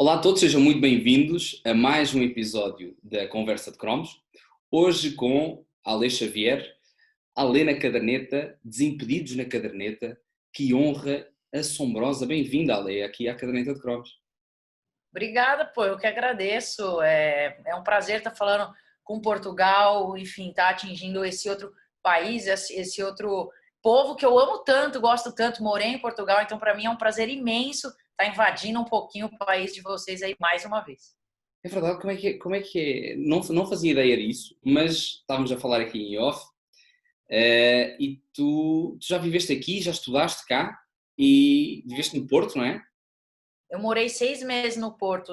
Olá a todos, sejam muito bem-vindos a mais um episódio da Conversa de Cromos. Hoje com Alê Xavier, Alê na caderneta, Desimpedidos na caderneta. Que honra assombrosa. Bem-vinda, Alê, aqui à caderneta de Cromos. Obrigada, pô, eu que agradeço. É um prazer estar falando com Portugal, enfim, estar atingindo esse outro país, esse outro povo que eu amo tanto, gosto tanto, morei em Portugal, então para mim é um prazer imenso estar invadindo um pouquinho o país de vocês aí mais uma vez. É verdade, como é que é? Não fazia ideia disso, mas estávamos a falar aqui em off, e tu já viveste aqui, já estudaste cá e viveste no Porto, não é? Eu morei 6 meses no Porto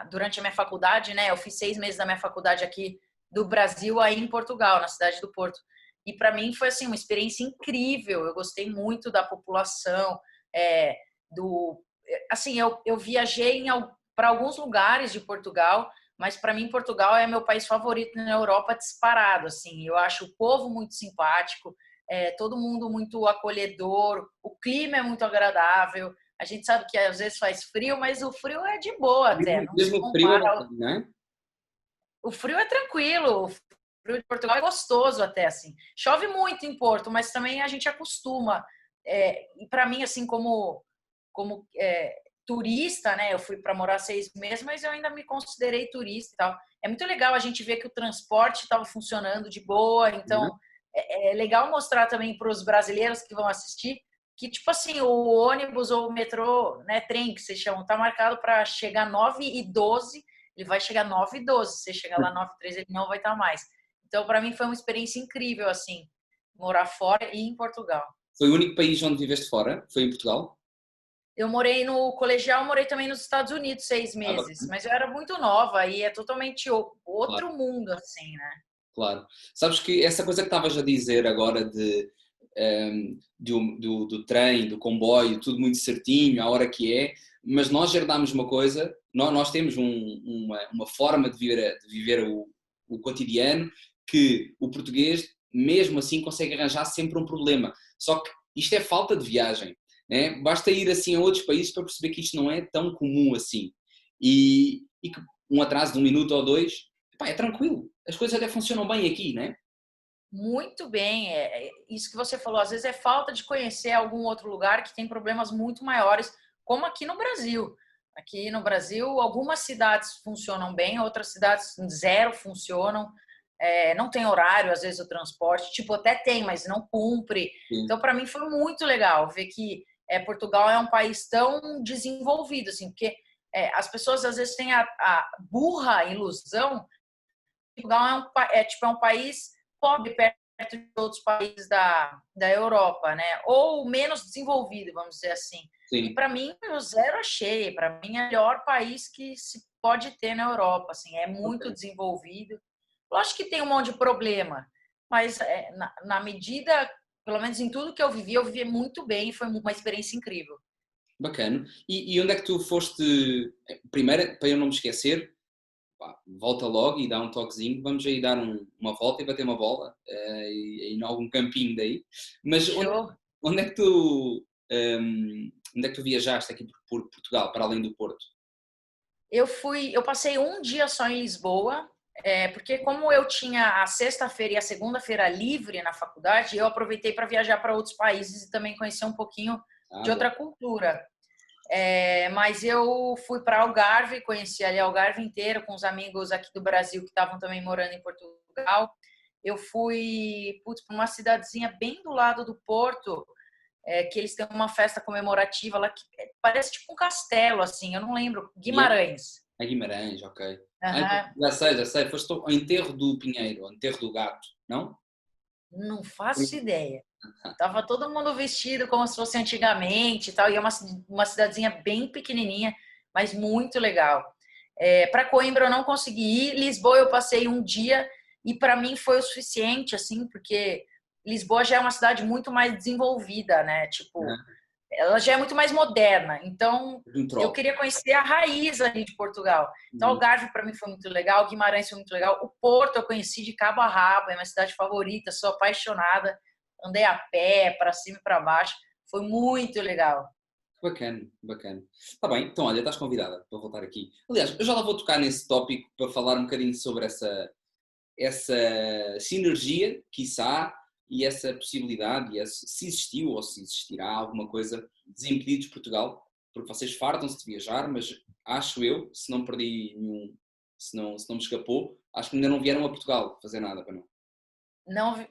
durante a minha faculdade, né? Eu fiz 6 meses da minha faculdade aqui do Brasil, aí em Portugal, na cidade do Porto. E para mim foi assim uma experiência incrível. Eu gostei muito da população, é, assim, eu viajei para alguns lugares de Portugal, mas para mim Portugal é meu país favorito na Europa disparado. Assim, eu acho o povo muito simpático, todo mundo muito acolhedor, o clima é muito agradável. A gente sabe que às vezes faz frio, mas o frio é de boa até, não se Mesmo o frio é compara. bacana, não é? O frio é tranquilo, o frio de Portugal é gostoso até, assim. Chove muito em Porto, mas também a gente acostuma. E para mim, assim, como turista, né? Eu fui para morar 6 meses, mas eu ainda me considerei turista e tal. É muito legal a gente ver que o transporte estava funcionando de boa, Não é? então é legal mostrar também para os brasileiros que vão assistir que, tipo assim, o ônibus ou o metrô, né, trem que vocês chamam, tá marcado para chegar 9h12, ele vai chegar 9h12. Se você chegar lá 9h13, ele não vai estar mais. Então, para mim, foi uma experiência incrível, assim, morar fora e em Portugal. Foi o único país onde viveste fora? Foi em Portugal? Eu morei no colegial, morei também nos Estados Unidos 6 meses, Bacana. mas eu era muito nova e é totalmente Claro. outro mundo, assim, né? Claro. Sabes que essa coisa que estavas a dizer agora do trem, do comboio, tudo muito certinho, a hora que é, mas nós herdámos uma coisa, nós temos uma forma de viver o cotidiano que o português, mesmo assim, consegue arranjar sempre um problema. Só que isto é falta de viagem, né? Basta ir assim a outros países para perceber que isto não é tão comum assim. E que um atraso de um minuto ou dois, pá, é tranquilo. As coisas até funcionam bem aqui, né? Muito bem, isso que você falou, às vezes é falta de conhecer algum outro lugar que tem problemas muito maiores, como aqui no Brasil. Aqui no Brasil, algumas cidades funcionam bem, outras cidades zero funcionam, não tem horário, às vezes, o transporte, tipo, até tem, mas não cumpre. Sim. Então, para mim, foi muito legal ver que Portugal é um país tão desenvolvido, assim, porque as pessoas, às vezes, têm a burra ilusão que Portugal é um país pobre perto de outros países da Europa, né? Ou menos desenvolvido, vamos dizer assim. E Sim. para mim, o zero achei. Para mim, é o melhor país que se pode ter na Europa. Assim, é muito Ok. desenvolvido. Lógico que tem um monte de problema, mas na medida, pelo menos em tudo que eu vivi muito bem. Foi uma experiência incrível. Bacana. E onde é que tu foste? Primeiro, para eu não me esquecer, pá, volta logo e dá um toquezinho. Vamos aí dar uma volta e bater uma bola em algum campinho daí. Mas Show. onde é que onde é que tu viajaste aqui por Portugal, para além do Porto? Eu passei um dia só em Lisboa, porque como eu tinha a sexta-feira e a segunda-feira livre na faculdade, eu aproveitei para viajar para outros países e também conhecer um pouquinho Ah, de boa. outra cultura. Mas eu fui para Algarve, conheci ali Algarve inteiro com os amigos aqui do Brasil que estavam também morando em Portugal. Eu fui para uma cidadezinha bem do lado do Porto, que eles têm uma festa comemorativa lá que parece tipo um castelo, assim, eu não lembro, E é? Guimarães. A Guimarães, ok. Ah, então, Aham. já sei, já sei. Foste ao enterro do Pinheiro, ao enterro do gato, não? Não faço ideia. Tava todo mundo vestido como se fosse antigamente e tal, e é uma cidadezinha bem pequenininha, mas muito legal. Para Coimbra eu não consegui ir, Lisboa eu passei um dia e para mim foi o suficiente, assim, porque Lisboa já é uma cidade muito mais desenvolvida, né? Tipo, Aham. ela já é muito mais moderna. Então, Um eu troco. queria conhecer a raiz ali de Portugal. Então, Uhum. Algarve para mim foi muito legal, Guimarães foi muito legal, o Porto eu conheci de cabo a rabo, é minha cidade favorita, sou apaixonada. Andei a pé, para cima e para baixo, foi muito legal. Bacana, bacana. Está bem, então olha, estás convidada para voltar aqui. Aliás, eu já lá vou tocar nesse tópico para falar um bocadinho sobre essa sinergia, quiçá, e essa possibilidade, se existiu ou se existirá alguma coisa, Desimpedidos Portugal, porque vocês fartam-se de viajar, mas acho eu, se não perdi nenhum, se não me escapou, acho que ainda não vieram a Portugal fazer nada para não.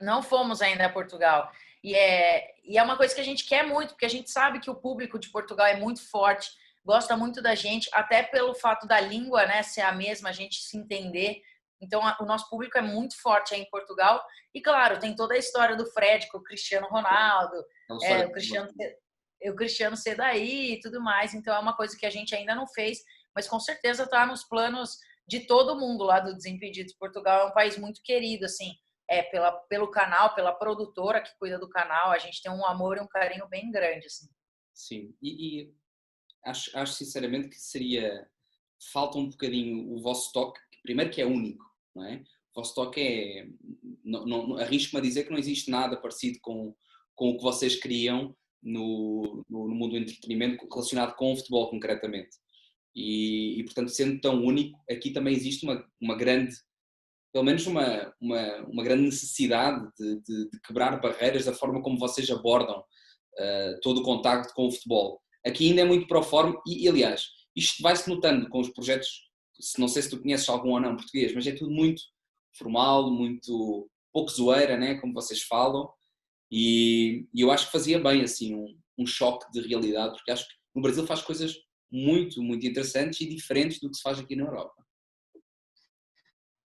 Não fomos ainda a Portugal. E é uma coisa que a gente quer muito, porque a gente sabe que o público de Portugal é muito forte, gosta muito da gente, até pelo fato da língua, né, ser a mesma, a gente se entender. Então, o nosso público é muito forte aí em Portugal. E, claro, tem toda a história do Fred com o Cristiano Ronaldo, É uma história o Cristiano ser daí e tudo mais. Então, é uma coisa que a gente ainda não fez, mas com certeza está nos planos de todo mundo lá do Desimpedidos. Portugal é um país muito querido, assim, pelo canal, pela produtora que cuida do canal. A gente tem um amor e um carinho bem grande, assim. Sim, e acho sinceramente que falta um bocadinho o vosso toque, primeiro que é único, não é? O vosso toque arrisco-me a dizer que não existe nada parecido com o que vocês criam no mundo do entretenimento relacionado com o futebol concretamente. Portanto, sendo tão único, aqui também existe uma grande, pelo menos uma grande necessidade de quebrar barreiras da forma como vocês abordam todo o contacto com o futebol. Aqui ainda é muito pro forma aliás, isto vai-se notando com os projetos, não sei se tu conheces algum ou não português, mas é tudo muito formal, muito pouco zoeira, né, como vocês falam, e eu acho que fazia bem assim um choque de realidade, porque acho que no Brasil faz coisas muito, muito interessantes e diferentes do que se faz aqui na Europa.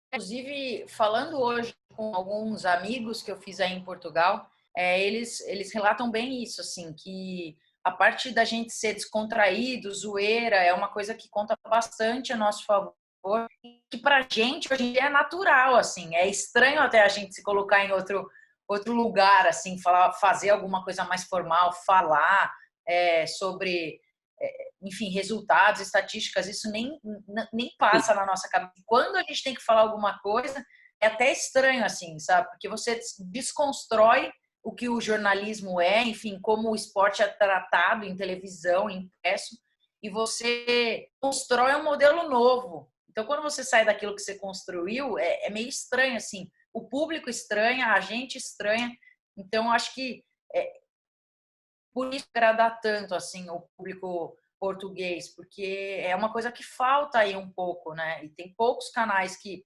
Inclusive, falando hoje com alguns amigos que eu fiz aí em Portugal, eles relatam bem isso, assim, que a parte da gente ser descontraído, zoeira, é uma coisa que conta bastante a nosso favor, que pra gente hoje em dia é natural, assim, é estranho até a gente se colocar em outro lugar, assim, fazer alguma coisa mais formal, falar sobre enfim, resultados, estatísticas, isso nem passa na nossa cabeça. Quando a gente tem que falar alguma coisa, é até estranho, assim, sabe? Porque você desconstrói o que o jornalismo é, enfim, como o esporte é tratado em televisão, em impresso, e você constrói um modelo novo. Então, quando você sai daquilo que você construiu, é meio estranho, assim. O público estranha, a gente estranha. Então, acho que por isso agradar tanto assim o público português, porque é uma coisa que falta aí um pouco, né? E tem poucos canais que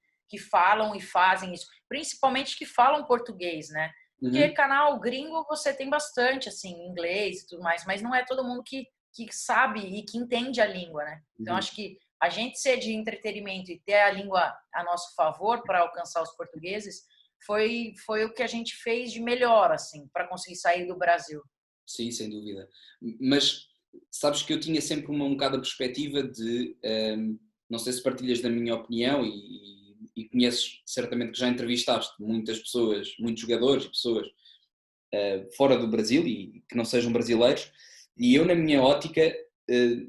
falam e fazem isso, principalmente que falam português, né? Porque Uhum. canal gringo você tem bastante, assim, inglês e tudo mais, mas não é todo mundo que sabe e que entende a língua, né? Então, Uhum. acho que a gente ser de entretenimento e ter a língua a nosso favor para alcançar os portugueses foi o que a gente fez de melhor, assim, para conseguir sair do Brasil. Sim, sem dúvida. Mas sabes que eu tinha sempre um bocado a perspectiva de, não sei se partilhas da minha opinião e conheces certamente que já entrevistaste muitas pessoas, muitos jogadores e pessoas fora do Brasil e que não sejam brasileiros, e eu na minha ótica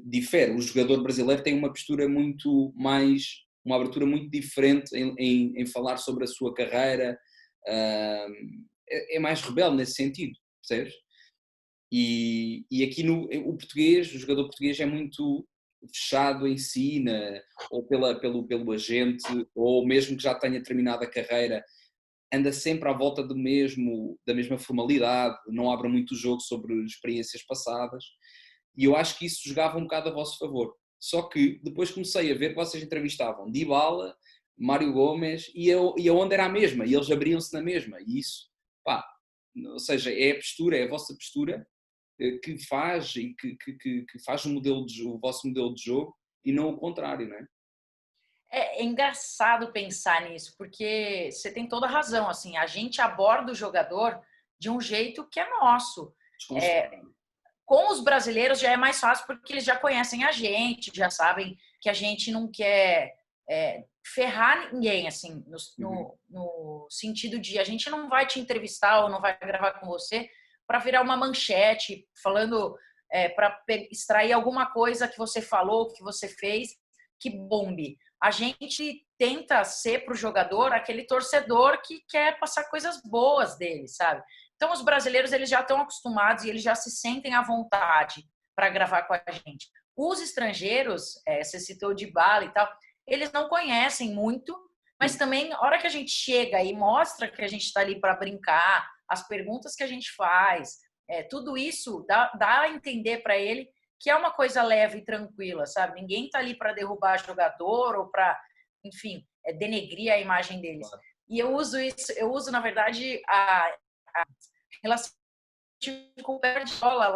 difere. O jogador brasileiro tem uma postura muito mais, uma abertura muito diferente em falar sobre a sua carreira, é mais rebelde nesse sentido, percebes? E aqui o português, o jogador português é muito fechado em si, ou pelo agente, ou mesmo que já tenha terminado a carreira, anda sempre à volta da mesma formalidade, não abre muito o jogo sobre experiências passadas, e eu acho que isso jogava um bocado a vosso favor. Só que depois comecei a ver que vocês entrevistavam Dybala, Mário Gomes, e a onda era a mesma, e eles abriam-se na mesma, e isso, pá, ou seja, é a postura, é a vossa postura que faz e que faz o vosso modelo de jogo e não o contrário, não é? É engraçado pensar nisso, porque você tem toda a razão, assim, a gente aborda o jogador de um jeito que é nosso. É, Desconstruído. com os brasileiros já é mais fácil porque eles já conhecem a gente, já sabem que a gente não quer ferrar ninguém, assim, Uhum. no sentido de a gente não vai te entrevistar ou não vai gravar com você para virar uma manchete falando para extrair alguma coisa que você falou, que você fez, que bombe. A gente tenta ser para o jogador aquele torcedor que quer passar coisas boas dele, sabe? Então, os brasileiros eles já estão acostumados e eles já se sentem à vontade para gravar com a gente. Os estrangeiros, você citou de Bali e tal, eles não conhecem muito, mas também, a hora que a gente chega e mostra que a gente está ali para brincar, as perguntas que a gente faz, tudo isso dá a entender para ele que é uma coisa leve e tranquila, sabe? Ninguém está ali para derrubar jogador ou para, enfim, denegrir a imagem deles. E eu uso isso, na verdade, a relação com o Guardiola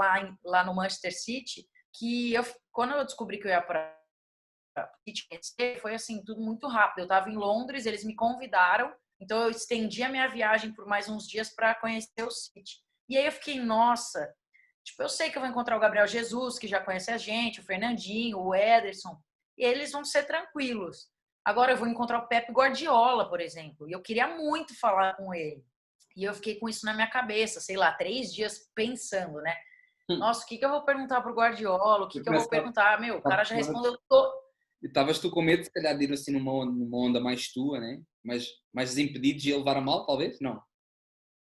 lá no Manchester City, que quando eu descobri que eu ia para City, foi assim, tudo muito rápido. Eu estava em Londres, eles me convidaram, então eu estendi a minha viagem por mais uns dias para conhecer o City. E aí eu fiquei, nossa, tipo, eu sei que eu vou encontrar o Gabriel Jesus, que já conhece a gente, o Fernandinho, o Ederson, e eles vão ser tranquilos. Agora eu vou encontrar o Pep Guardiola, por exemplo, e eu queria muito falar com ele. E eu fiquei com isso na minha cabeça, sei lá, 3 dias pensando, né? Nossa, o que eu vou perguntar pro Guardiola? O que eu vou perguntar? Meu, o cara já respondeu todo. E estavas tu com medo, se calhar, de ir assim numa onda mais tua, né? Mais desimpedidos e a levar a mal, talvez? Não.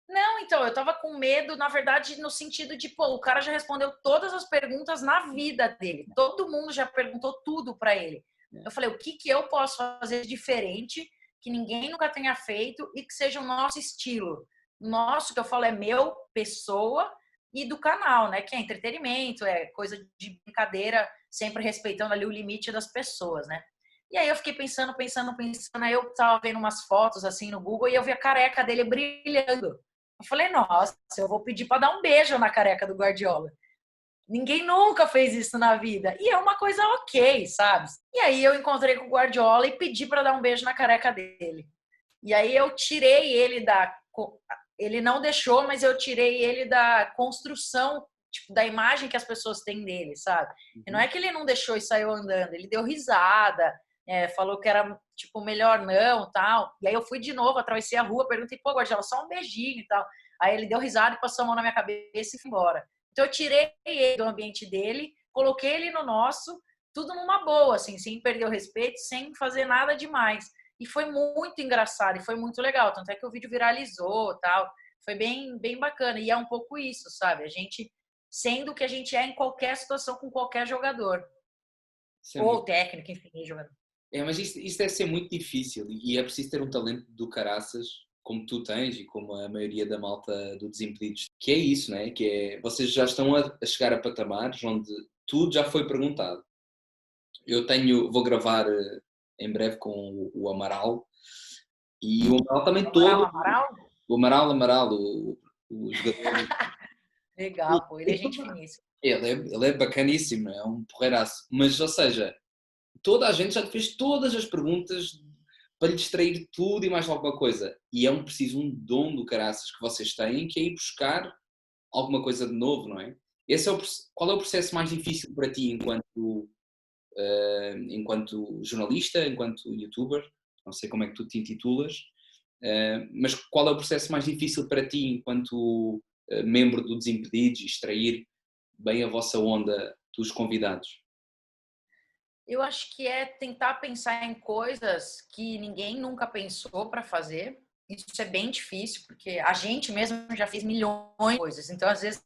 Não, então, eu tava com medo, na verdade, no sentido de, pô, o cara já respondeu todas as perguntas na vida dele. Todo mundo já perguntou tudo para ele. Eu falei, o que eu posso fazer de diferente, que ninguém nunca tenha feito e que seja o nosso estilo? Nosso, que eu falo, é meu, pessoa, e do canal, né? Que é entretenimento, é coisa de brincadeira, sempre respeitando ali o limite das pessoas, né? E aí eu fiquei pensando, aí eu tava vendo umas fotos assim no Google e eu vi a careca dele brilhando. Eu falei, nossa, eu vou pedir para dar um beijo na careca do Guardiola. Ninguém nunca fez isso na vida. E é uma coisa ok, sabe? E aí eu encontrei com o Guardiola e pedi para dar um beijo na careca dele. E aí eu tirei ele ele não deixou, mas eu tirei ele da construção, tipo, da imagem que as pessoas têm dele, sabe? E não é que ele não deixou e saiu andando, ele deu risada, falou que era, tipo, melhor não, tal. E aí eu fui de novo, atravessei a rua, perguntei, pô, Guardiola, só um beijinho e tal. Aí ele deu risada e passou a mão na minha cabeça e foi embora. Então eu tirei ele do ambiente dele, coloquei ele no nosso, tudo numa boa, assim, sem perder o respeito, sem fazer nada demais. E foi muito engraçado e foi muito legal. Tanto é que o vídeo viralizou, tal. Foi bem, bem bacana. E é um pouco isso, sabe? A gente sendo o que a gente é em qualquer situação com qualquer jogador. Ou técnico, enfim, jogador. Mas isso deve ser muito difícil e é preciso ter um talento do caraças, como tu tens e como a maioria da malta do Desimpedidos, que é isso, né? Que é, vocês já estão a chegar a patamares onde tudo já foi perguntado. Vou gravar em breve com o Amaral e o Amaral também todo. O Amaral, o jogador. Legal, pô, ele é gente finíssima. Ele é bacaníssimo, é um porreiraço. Mas, ou seja, toda a gente já te fez todas as perguntas para lhe distrair tudo e mais alguma coisa. E é preciso um dom do caraças que vocês têm, que é ir buscar alguma coisa de novo, não é? Qual é o processo mais difícil para ti enquanto jornalista, enquanto youtuber? Não sei como é que tu te intitulas, mas qual é o processo mais difícil para ti enquanto membro do Desimpedidos, extrair bem a vossa onda dos convidados? Eu acho que é tentar pensar em coisas que ninguém nunca pensou para fazer. Isso é bem difícil, porque a gente mesmo já fez milhões de coisas. Então, às vezes,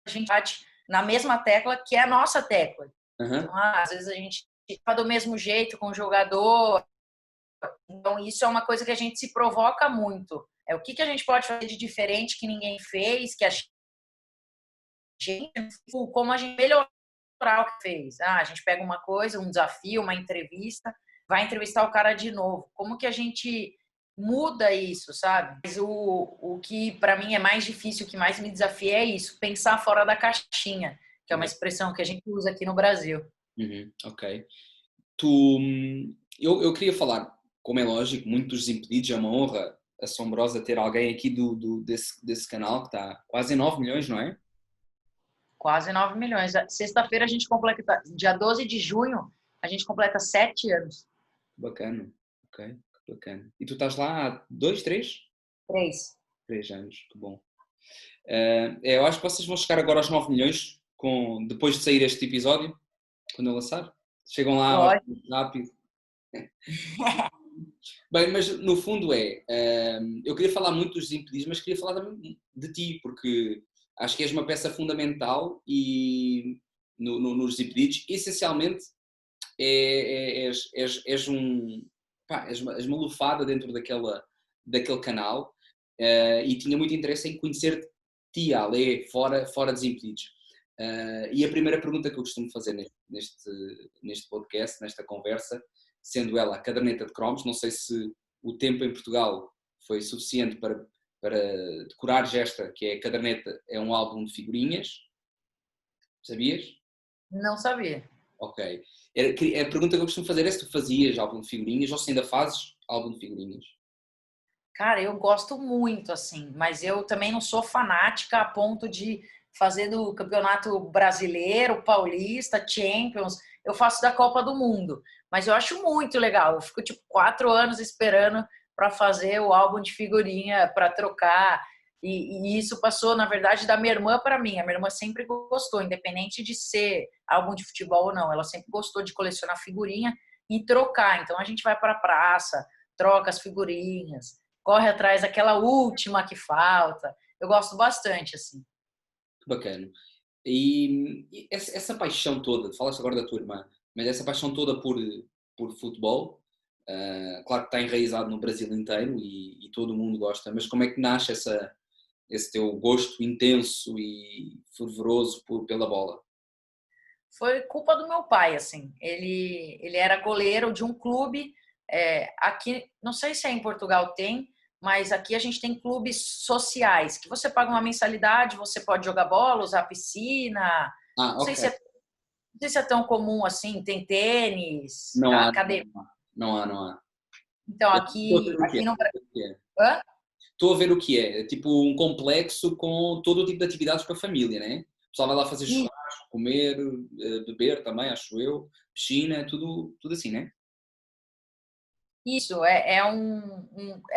a gente bate na mesma tecla que é a nossa tecla. Uhum. Então, às vezes, a gente está do mesmo jeito com o jogador. Então, isso é uma coisa que a gente se provoca muito. O que a gente pode fazer de diferente que ninguém fez, que a gente, como a gente melhorar o que fez. A gente pega uma coisa, um desafio, uma entrevista, vai entrevistar o cara de novo. Como que a gente muda isso, sabe? Mas o que para mim é mais difícil, o que mais me desafia é isso, pensar fora da caixinha, que é uma expressão que a gente usa aqui no Brasil. Ok. Eu queria falar, como é lógico, muitos Desimpedidos, é uma honra assombrosa ter alguém aqui desse canal que está quase em 9 milhões, não é? Quase 9 milhões. Sexta-feira a gente completa, dia 12 de junho, a gente completa 7 anos. Bacana, ok, bacana. E tu estás lá há 2, 3? 3 anos, que bom. Eu acho que vocês vão chegar agora aos 9 milhões depois de sair este episódio, quando eu lançar. Chegam lá rápido. Bem, mas no fundo eu queria falar muito dos Desimpedidos, mas queria falar também de ti, porque acho que és uma peça fundamental e nos Desimpedidos, essencialmente és uma lufada dentro daquele canal, e tinha muito interesse em conhecer-te, Ale, fora Desimpedidos. E a primeira pergunta que eu costumo fazer neste podcast, nesta conversa, sendo ela a caderneta de cromos, não sei se o tempo em Portugal foi suficiente para decorares esta, que é a caderneta, é um álbum de figurinhas, sabias? Não sabia. Ok. A pergunta que eu costumo fazer é se tu fazias álbum de figurinhas ou se ainda fazes álbum de figurinhas. Cara, eu gosto muito, assim, mas eu também não sou fanática a ponto de fazer do Campeonato Brasileiro, Paulista, Champions. Eu faço da Copa do Mundo, mas eu acho muito legal. Eu fico, tipo, 4 anos esperando para fazer o álbum de figurinha, para trocar. E isso passou, na verdade, da minha irmã para mim. A minha irmã sempre gostou, independente de ser álbum de futebol ou não. Ela sempre gostou de colecionar figurinha e trocar. Então, a gente vai para a praça, troca as figurinhas, corre atrás daquela última que falta. Eu gosto bastante, assim. Que bacana. E essa paixão toda, falaste agora da tua irmã, mas essa paixão toda por futebol, claro que está enraizado no Brasil inteiro e todo mundo gosta, mas como é que nasce esse teu gosto intenso e fervoroso pela bola? Foi culpa do meu pai, assim. Ele era goleiro de um clube, aqui, não sei se é em Portugal tem, mas aqui a gente tem clubes sociais, que você paga uma mensalidade, você pode jogar bola, usar piscina. Ah, Não sei ok. se é, não sei se é tão comum assim, tem tênis, Não há, academia. não há. Então, Estou a ver o que aqui no Brasil. é. Hã? Estou a ver o que é. É tipo um complexo com todo o tipo de atividades para a família, né? O pessoal vai lá fazer churrasco, comer, beber também, acho eu, piscina, tudo assim, né? Isso, é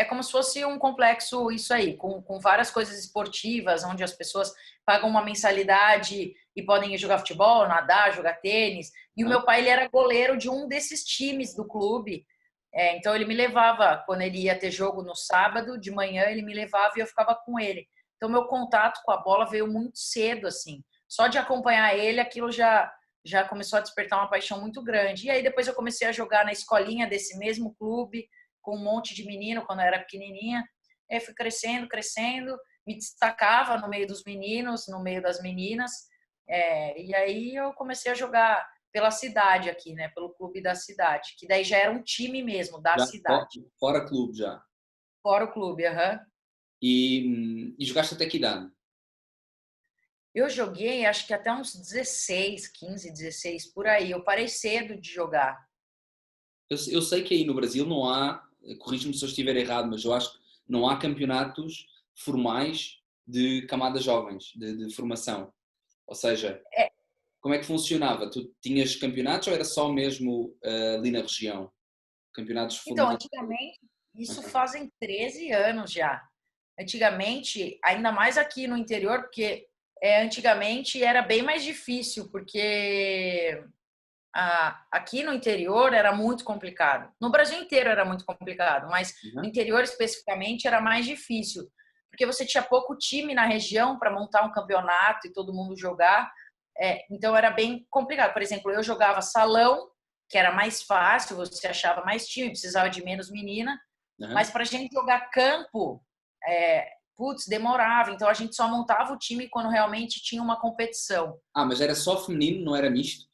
como se fosse um complexo, isso aí, com várias coisas esportivas, onde as pessoas pagam uma mensalidade e podem ir jogar futebol, nadar, jogar tênis. E o Ah, meu pai, ele era goleiro de um desses times do clube. Então, ele me levava, quando ele ia ter jogo no sábado, de manhã, ele me levava e eu ficava com ele. Então, meu contato com a bola veio muito cedo, assim. Só de acompanhar ele, aquilo já começou a despertar uma paixão muito grande. E aí depois eu comecei a jogar na escolinha desse mesmo clube, com um monte de menino, quando eu era pequenininha. Aí fui crescendo, crescendo, me destacava no meio dos meninos, no meio das meninas. E aí eu comecei a jogar pela cidade aqui, né? Pelo clube da cidade, que daí já era um time mesmo da já cidade. fora clube já. Fora o clube, aham. E jogaste até que idade? Eu joguei, acho que até uns 16, 15, 16, por aí. Eu parei cedo de jogar. Eu sei que aí no Brasil não há, corrige-me se eu estiver errado, mas eu acho que não há campeonatos formais de camadas jovens, de formação. Ou seja, como é que funcionava? Tu tinhas campeonatos ou era só mesmo ali na região? Campeonatos Então, formais? antigamente, isso Uhum. fazem 13 anos já. Antigamente, ainda mais aqui no interior, porque antigamente era bem mais difícil, porque aqui no interior era muito complicado. No Brasil inteiro era muito complicado, mas no Uhum. interior especificamente era mais difícil, porque você tinha pouco time na região para montar um campeonato e todo mundo jogar. Então era bem complicado. Por exemplo, eu jogava salão, que era mais fácil, você achava mais time, precisava de menos menina, Uhum. mas para a gente jogar campo, putz, demorava. Então a gente só montava o time quando realmente tinha uma competição. Ah, mas era só feminino, não era misto?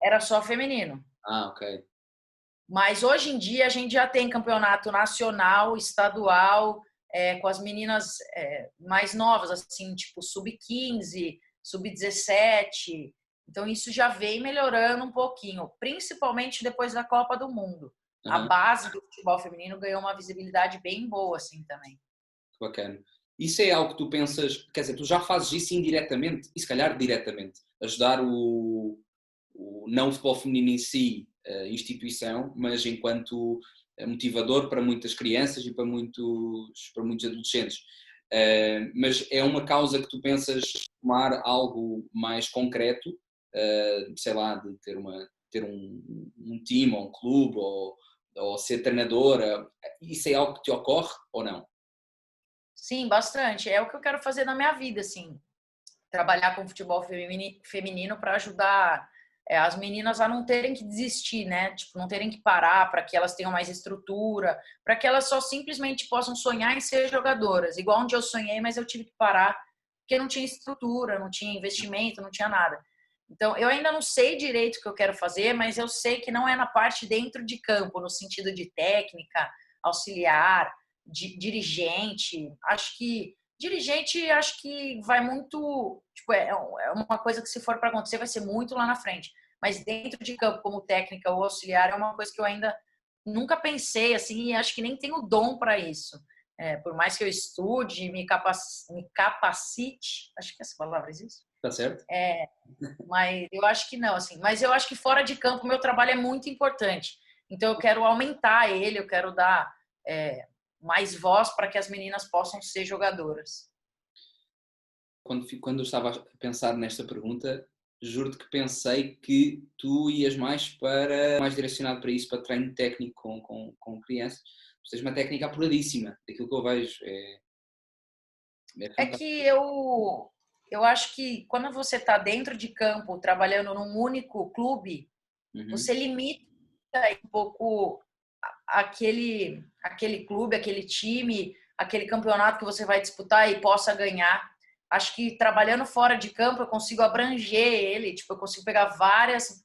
Era só feminino. Ah, ok. Mas hoje em dia a gente já tem campeonato nacional, estadual, com as meninas mais novas, assim, tipo sub-15, sub-17. Então isso já vem melhorando um pouquinho, principalmente depois da Copa do Mundo. A Uhum. base do futebol feminino ganhou uma visibilidade bem boa, assim, também. Que bacana. Isso é algo que tu pensas, quer dizer, tu já fazes isso indiretamente, e se calhar diretamente, ajudar o não futebol feminino em si, a instituição, mas enquanto motivador para muitas crianças e para muitos adolescentes. Mas é uma causa que tu pensas tomar algo mais concreto, sei lá, de ter um time ou um clube ou ser treinadora, isso é algo que te ocorre ou não? Sim, bastante. É o que eu quero fazer na minha vida, assim. trabalhar com futebol feminino para ajudar as meninas a não terem que desistir, né? Tipo, não terem que parar, para que elas tenham mais estrutura, para que elas só simplesmente possam sonhar em ser jogadoras. Igual onde eu sonhei, mas eu tive que parar porque não tinha estrutura, não tinha investimento, não tinha nada. Então, eu ainda não sei direito o que eu quero fazer, mas eu sei que não é na parte dentro de campo, no sentido de técnica, auxiliar, dirigente. Acho que vai muito, tipo, é uma coisa que se for para acontecer vai ser muito lá na frente. Mas dentro de campo, como técnica ou auxiliar, é uma coisa que eu ainda nunca pensei, assim, e acho que nem tenho dom para isso. Por mais que eu estude, me capacite, acho que essa palavra existe. Tá certo? Mas eu acho que não, assim. Mas eu acho que fora de campo, meu trabalho é muito importante. Então, eu quero aumentar ele, eu quero dar mais voz para que as meninas possam ser jogadoras. Quando eu estava a pensar nesta pergunta, juro-te que pensei que tu ias mais direcionado para isso, para treino técnico com crianças. Tu tens uma técnica apuradíssima, daquilo que eu vejo. É É fantástico. que eu acho que quando você está dentro de campo, trabalhando num único clube, Uhum. você limita um pouco aquele clube, aquele time, aquele campeonato que você vai disputar e possa ganhar. Acho que trabalhando fora de campo eu consigo abranger ele, tipo, eu consigo pegar várias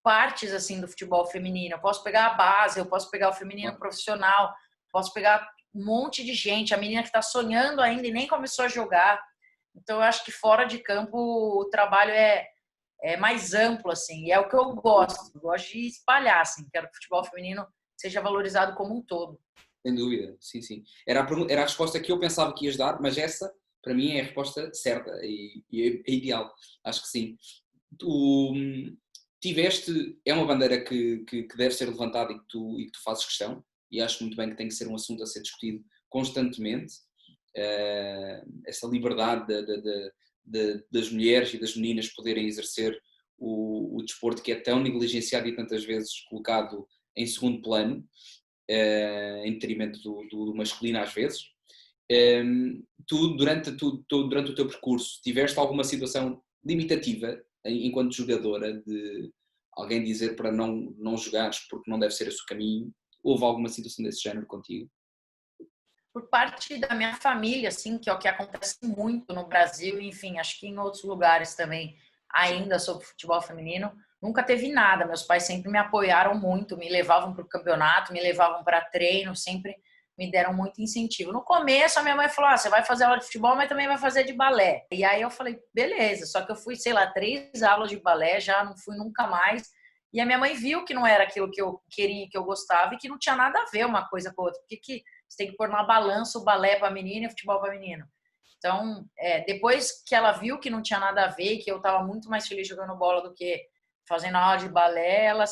partes assim do futebol feminino. Eu posso pegar a base, eu posso pegar o feminino profissional, posso pegar um monte de gente, a menina que está sonhando ainda e nem começou a jogar. Então eu acho que fora de campo o trabalho é mais amplo, assim, e é o que eu gosto. Eu gosto de espalhar, assim, quero que o futebol feminino seja valorizado como um todo. Sem dúvida, sim, sim. Era a resposta que eu pensava que ias dar, mas essa, para mim, é a resposta certa e é ideal. Acho que sim. Tu tiveste, é uma bandeira que deve ser levantada e que tu fazes questão, e acho muito bem que tem que ser um assunto a ser discutido constantemente. Essa liberdade das mulheres e das meninas poderem exercer o desporto que é tão negligenciado e tantas vezes colocado em segundo plano, em detrimento do masculino às vezes. Tu, durante o teu percurso, tiveste alguma situação limitativa enquanto jogadora de alguém dizer para não jogares porque não deve ser esse o caminho? Houve alguma situação desse género contigo? Por parte da minha família, assim, que é o que acontece muito no Brasil, enfim, acho que em outros lugares também, ainda sobre futebol feminino, nunca teve nada. Meus pais sempre me apoiaram muito, me levavam para o campeonato, me levavam para treino, sempre me deram muito incentivo. No começo, a minha mãe falou: você vai fazer aula de futebol, mas também vai fazer de balé. E aí eu falei: beleza, só que eu fui, sei lá, 3 aulas de balé, já não fui nunca mais. E a minha mãe viu que não era aquilo que eu queria, que eu gostava, e que não tinha nada a ver uma coisa com a outra. Porque você tem que pôr na balança o balé para menina e o futebol para menino. Então, depois que ela viu que não tinha nada a ver, que eu estava muito mais feliz jogando bola do que fazendo aula de balé, ela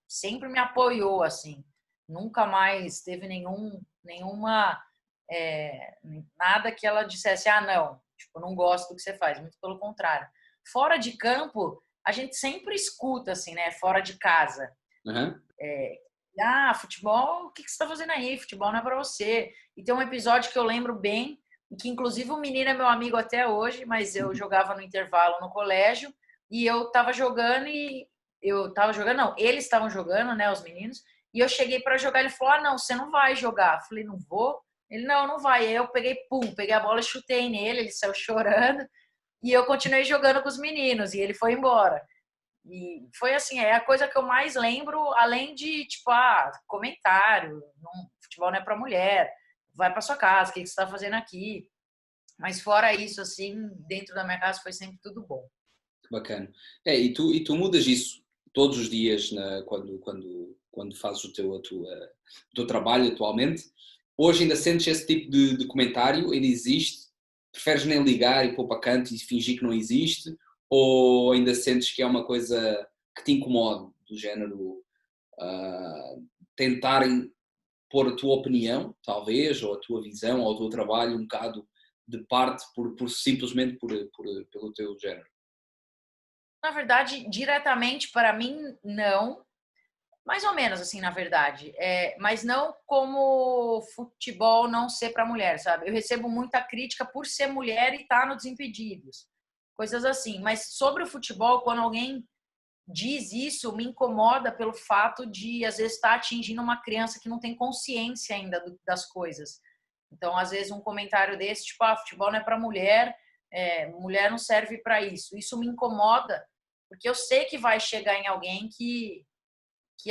sempre me apoiou, assim. Nunca mais teve nenhuma nada que ela dissesse: ah, não, tipo, não gosto do que você faz. Muito pelo contrário. Fora de campo, a gente sempre escuta, assim, né? Fora de casa. Uhum. Futebol, o que você está fazendo aí? Futebol não é para você. E tem um episódio que eu lembro bem, que inclusive o menino é meu amigo até hoje, mas eu jogava no intervalo no colégio e eu estava jogando não, eles estavam jogando, né, os meninos, e eu cheguei para jogar, ele falou: ah, não, você não vai jogar. Eu falei: não vou? Ele: não, não vai. Aí eu peguei a bola, chutei nele, ele saiu chorando e eu continuei jogando com os meninos e ele foi embora. E foi assim, é a coisa que eu mais lembro, além de, tipo, comentário, futebol não é para mulher, vai para sua casa, o que você está fazendo aqui? Mas fora isso, assim, dentro da minha casa foi sempre tudo bom. Bacana. E tu mudas isso todos os dias quando fazes o teu trabalho atualmente. Hoje ainda sentes esse tipo de comentário? Ainda existe? Preferes nem ligar e pôr para canto e fingir que não existe? Ou ainda sentes que é uma coisa que te incomoda, do género tentarem pôr a tua opinião, talvez, ou a tua visão, ou o teu trabalho um bocado de parte simplesmente pelo teu género? Na verdade, diretamente para mim, não. Mais ou menos, assim, na verdade. Mas não como futebol não ser para mulher, sabe? Eu recebo muita crítica por ser mulher e estar no Desimpedidos. Coisas assim. Mas sobre o futebol, quando alguém diz isso, me incomoda pelo fato de, às vezes, estar atingindo uma criança que não tem consciência ainda das coisas. Então, às vezes, um comentário desse, tipo, futebol não é para mulher, mulher não serve para isso. Isso me incomoda, porque eu sei que vai chegar em alguém que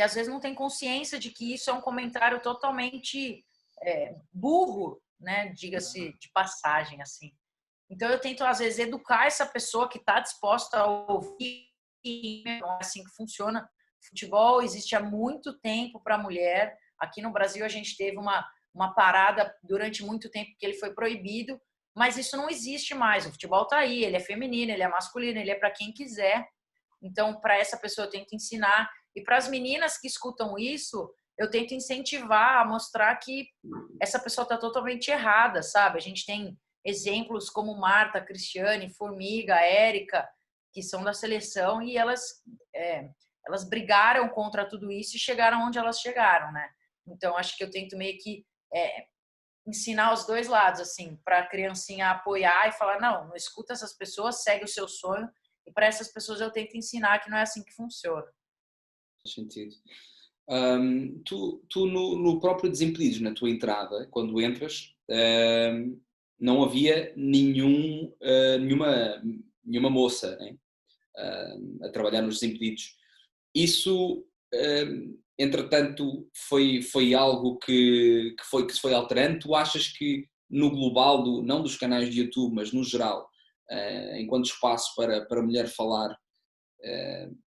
às vezes não tem consciência de que isso é um comentário totalmente burro, né? Diga-se de passagem, assim. Então eu tento às vezes educar essa pessoa que está disposta a ouvir, não é assim que funciona. Futebol existe há muito tempo para a mulher. Aqui no Brasil a gente teve uma parada durante muito tempo que ele foi proibido, mas isso não existe mais. O futebol está aí, ele é feminino, ele é masculino, ele é para quem quiser. Então, para essa pessoa eu tento ensinar. E para as meninas que escutam isso, eu tento incentivar a mostrar que essa pessoa está totalmente errada, sabe? A gente tem exemplos como Marta, Cristiane, Formiga, Érica, que são da seleção e elas brigaram contra tudo isso e chegaram onde elas chegaram, né? Então, acho que eu tento meio que ensinar os dois lados, assim, para a criancinha apoiar e falar, não escuta essas pessoas, segue o seu sonho. E para essas pessoas eu tento ensinar que não é assim que funciona. Faz sentido. Tu no próprio Desimpedidos, na tua entrada, quando entras, não havia nenhuma moça, né? A trabalhar nos Desimpedidos. Isso, entretanto, foi algo que se foi alterando. Tu achas que no global, não dos canais de YouTube, mas no geral, enquanto espaço para a mulher falar,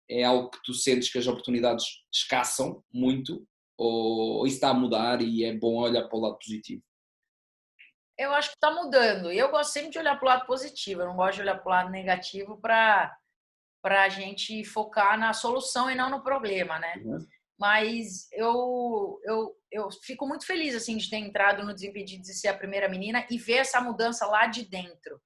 é algo que tu sentes que as oportunidades escassam muito, ou isso está a mudar e é bom olhar para o lado positivo? Eu acho que está mudando. E eu gosto sempre de olhar para o lado positivo. Eu não gosto de olhar para o lado negativo para a gente focar na solução e não no problema, né? Uhum. Mas eu fico muito feliz assim de ter entrado no Desimpedidos e ser a primeira menina e ver essa mudança lá de dentro.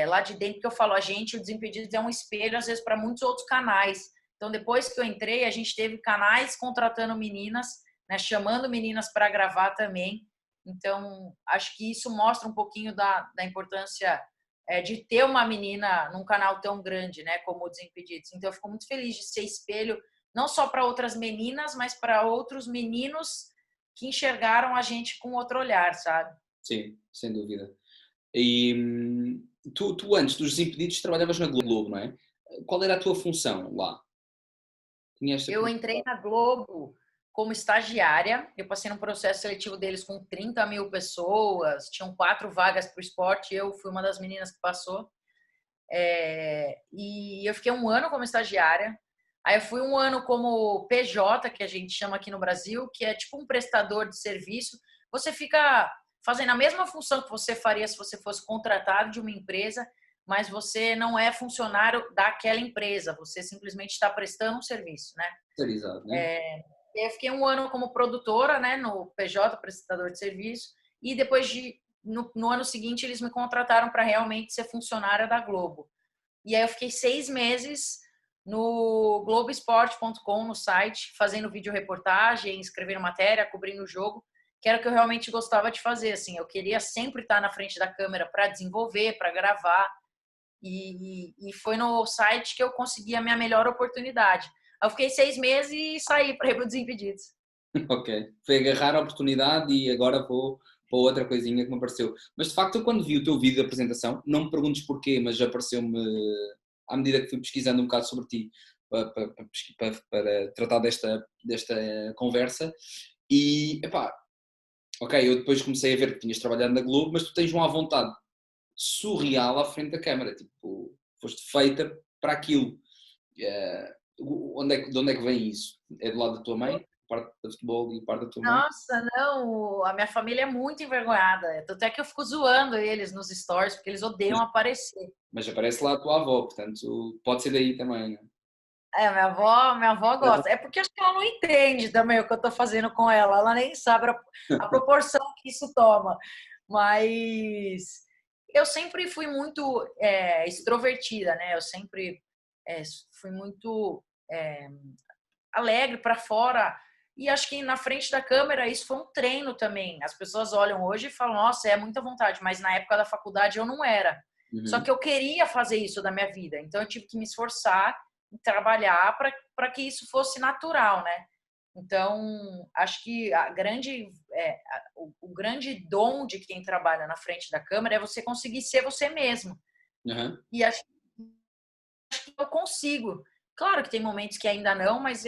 Lá de dentro que eu falo, o Desimpedidos é um espelho, às vezes, para muitos outros canais. Então, depois que eu entrei, a gente teve canais contratando meninas, né, chamando meninas para gravar também. Então, acho que isso mostra um pouquinho da importância de ter uma menina num canal tão grande, né, como o Desimpedidos. Então, eu fico muito feliz de ser espelho, não só para outras meninas, mas para outros meninos que enxergaram a gente com outro olhar, sabe? Sim, sem dúvida. E tu antes dos Desimpedidos trabalhavas na Globo, não é? Qual era a tua função lá? Tinha esta Eu entrei na Globo como estagiária, eu passei num processo seletivo deles com 30 mil pessoas, tinham 4 vagas para o esporte, eu fui uma das meninas que passou. E eu fiquei um ano como estagiária, aí eu fui um ano como PJ, que a gente chama aqui no Brasil, que é tipo um prestador de serviço. Você fica fazendo a mesma função que você faria se você fosse contratado de uma empresa, mas você não é funcionário daquela empresa, você simplesmente está prestando um serviço, né? terceirizado, né? Eu fiquei um ano como produtora, né, no PJ, prestador de serviço, e depois no ano seguinte eles me contrataram para realmente ser funcionária da Globo. E aí eu fiquei 6 meses no Globoesporte.com, no site, fazendo vídeo reportagem, escrevendo matéria, cobrindo o jogo, que era o que eu realmente gostava de fazer, assim, eu queria sempre estar na frente da câmera para desenvolver, para gravar, e foi no site que eu consegui a minha melhor oportunidade. Eu fiquei 6 meses e saí para ir para o Desimpedidos. Ok. Foi agarrar a oportunidade e agora vou para outra coisinha que me apareceu. Mas de facto, eu quando vi o teu vídeo de apresentação, não me perguntes porquê, mas apareceu-me à medida que fui pesquisando um bocado sobre ti para tratar desta conversa. E, epá, ok, eu depois comecei a ver que tinhas trabalhado na Globo, mas tu tens uma vontade surreal à frente da câmara. Tipo, foste feita para aquilo. De onde é que vem isso? É do lado da tua mãe? Parte do futebol e parte da tua mãe? Nossa, não, a minha família é muito envergonhada. Tanto é que eu fico zoando eles nos stories, porque eles odeiam aparecer. Mas aparece lá a tua avó, portanto, pode ser daí também, né? Minha avó gosta. É porque acho que ela não entende também o que eu tô fazendo com ela. Ela nem sabe a proporção que isso toma. Mas eu sempre fui muito extrovertida, né? Eu sempre fui muito alegre para fora. E acho que na frente da câmera isso foi um treino também. As pessoas olham hoje e falam, nossa, é muita vontade, mas na época da faculdade eu não era. Só que eu queria fazer isso da minha vida, então eu tive que me esforçar e trabalhar para que isso fosse natural, né? Então, acho que o grande dom de quem trabalha na frente da câmera é você conseguir ser você mesmo. Uhum. E acho que eu consigo. Claro que tem momentos que ainda não, mas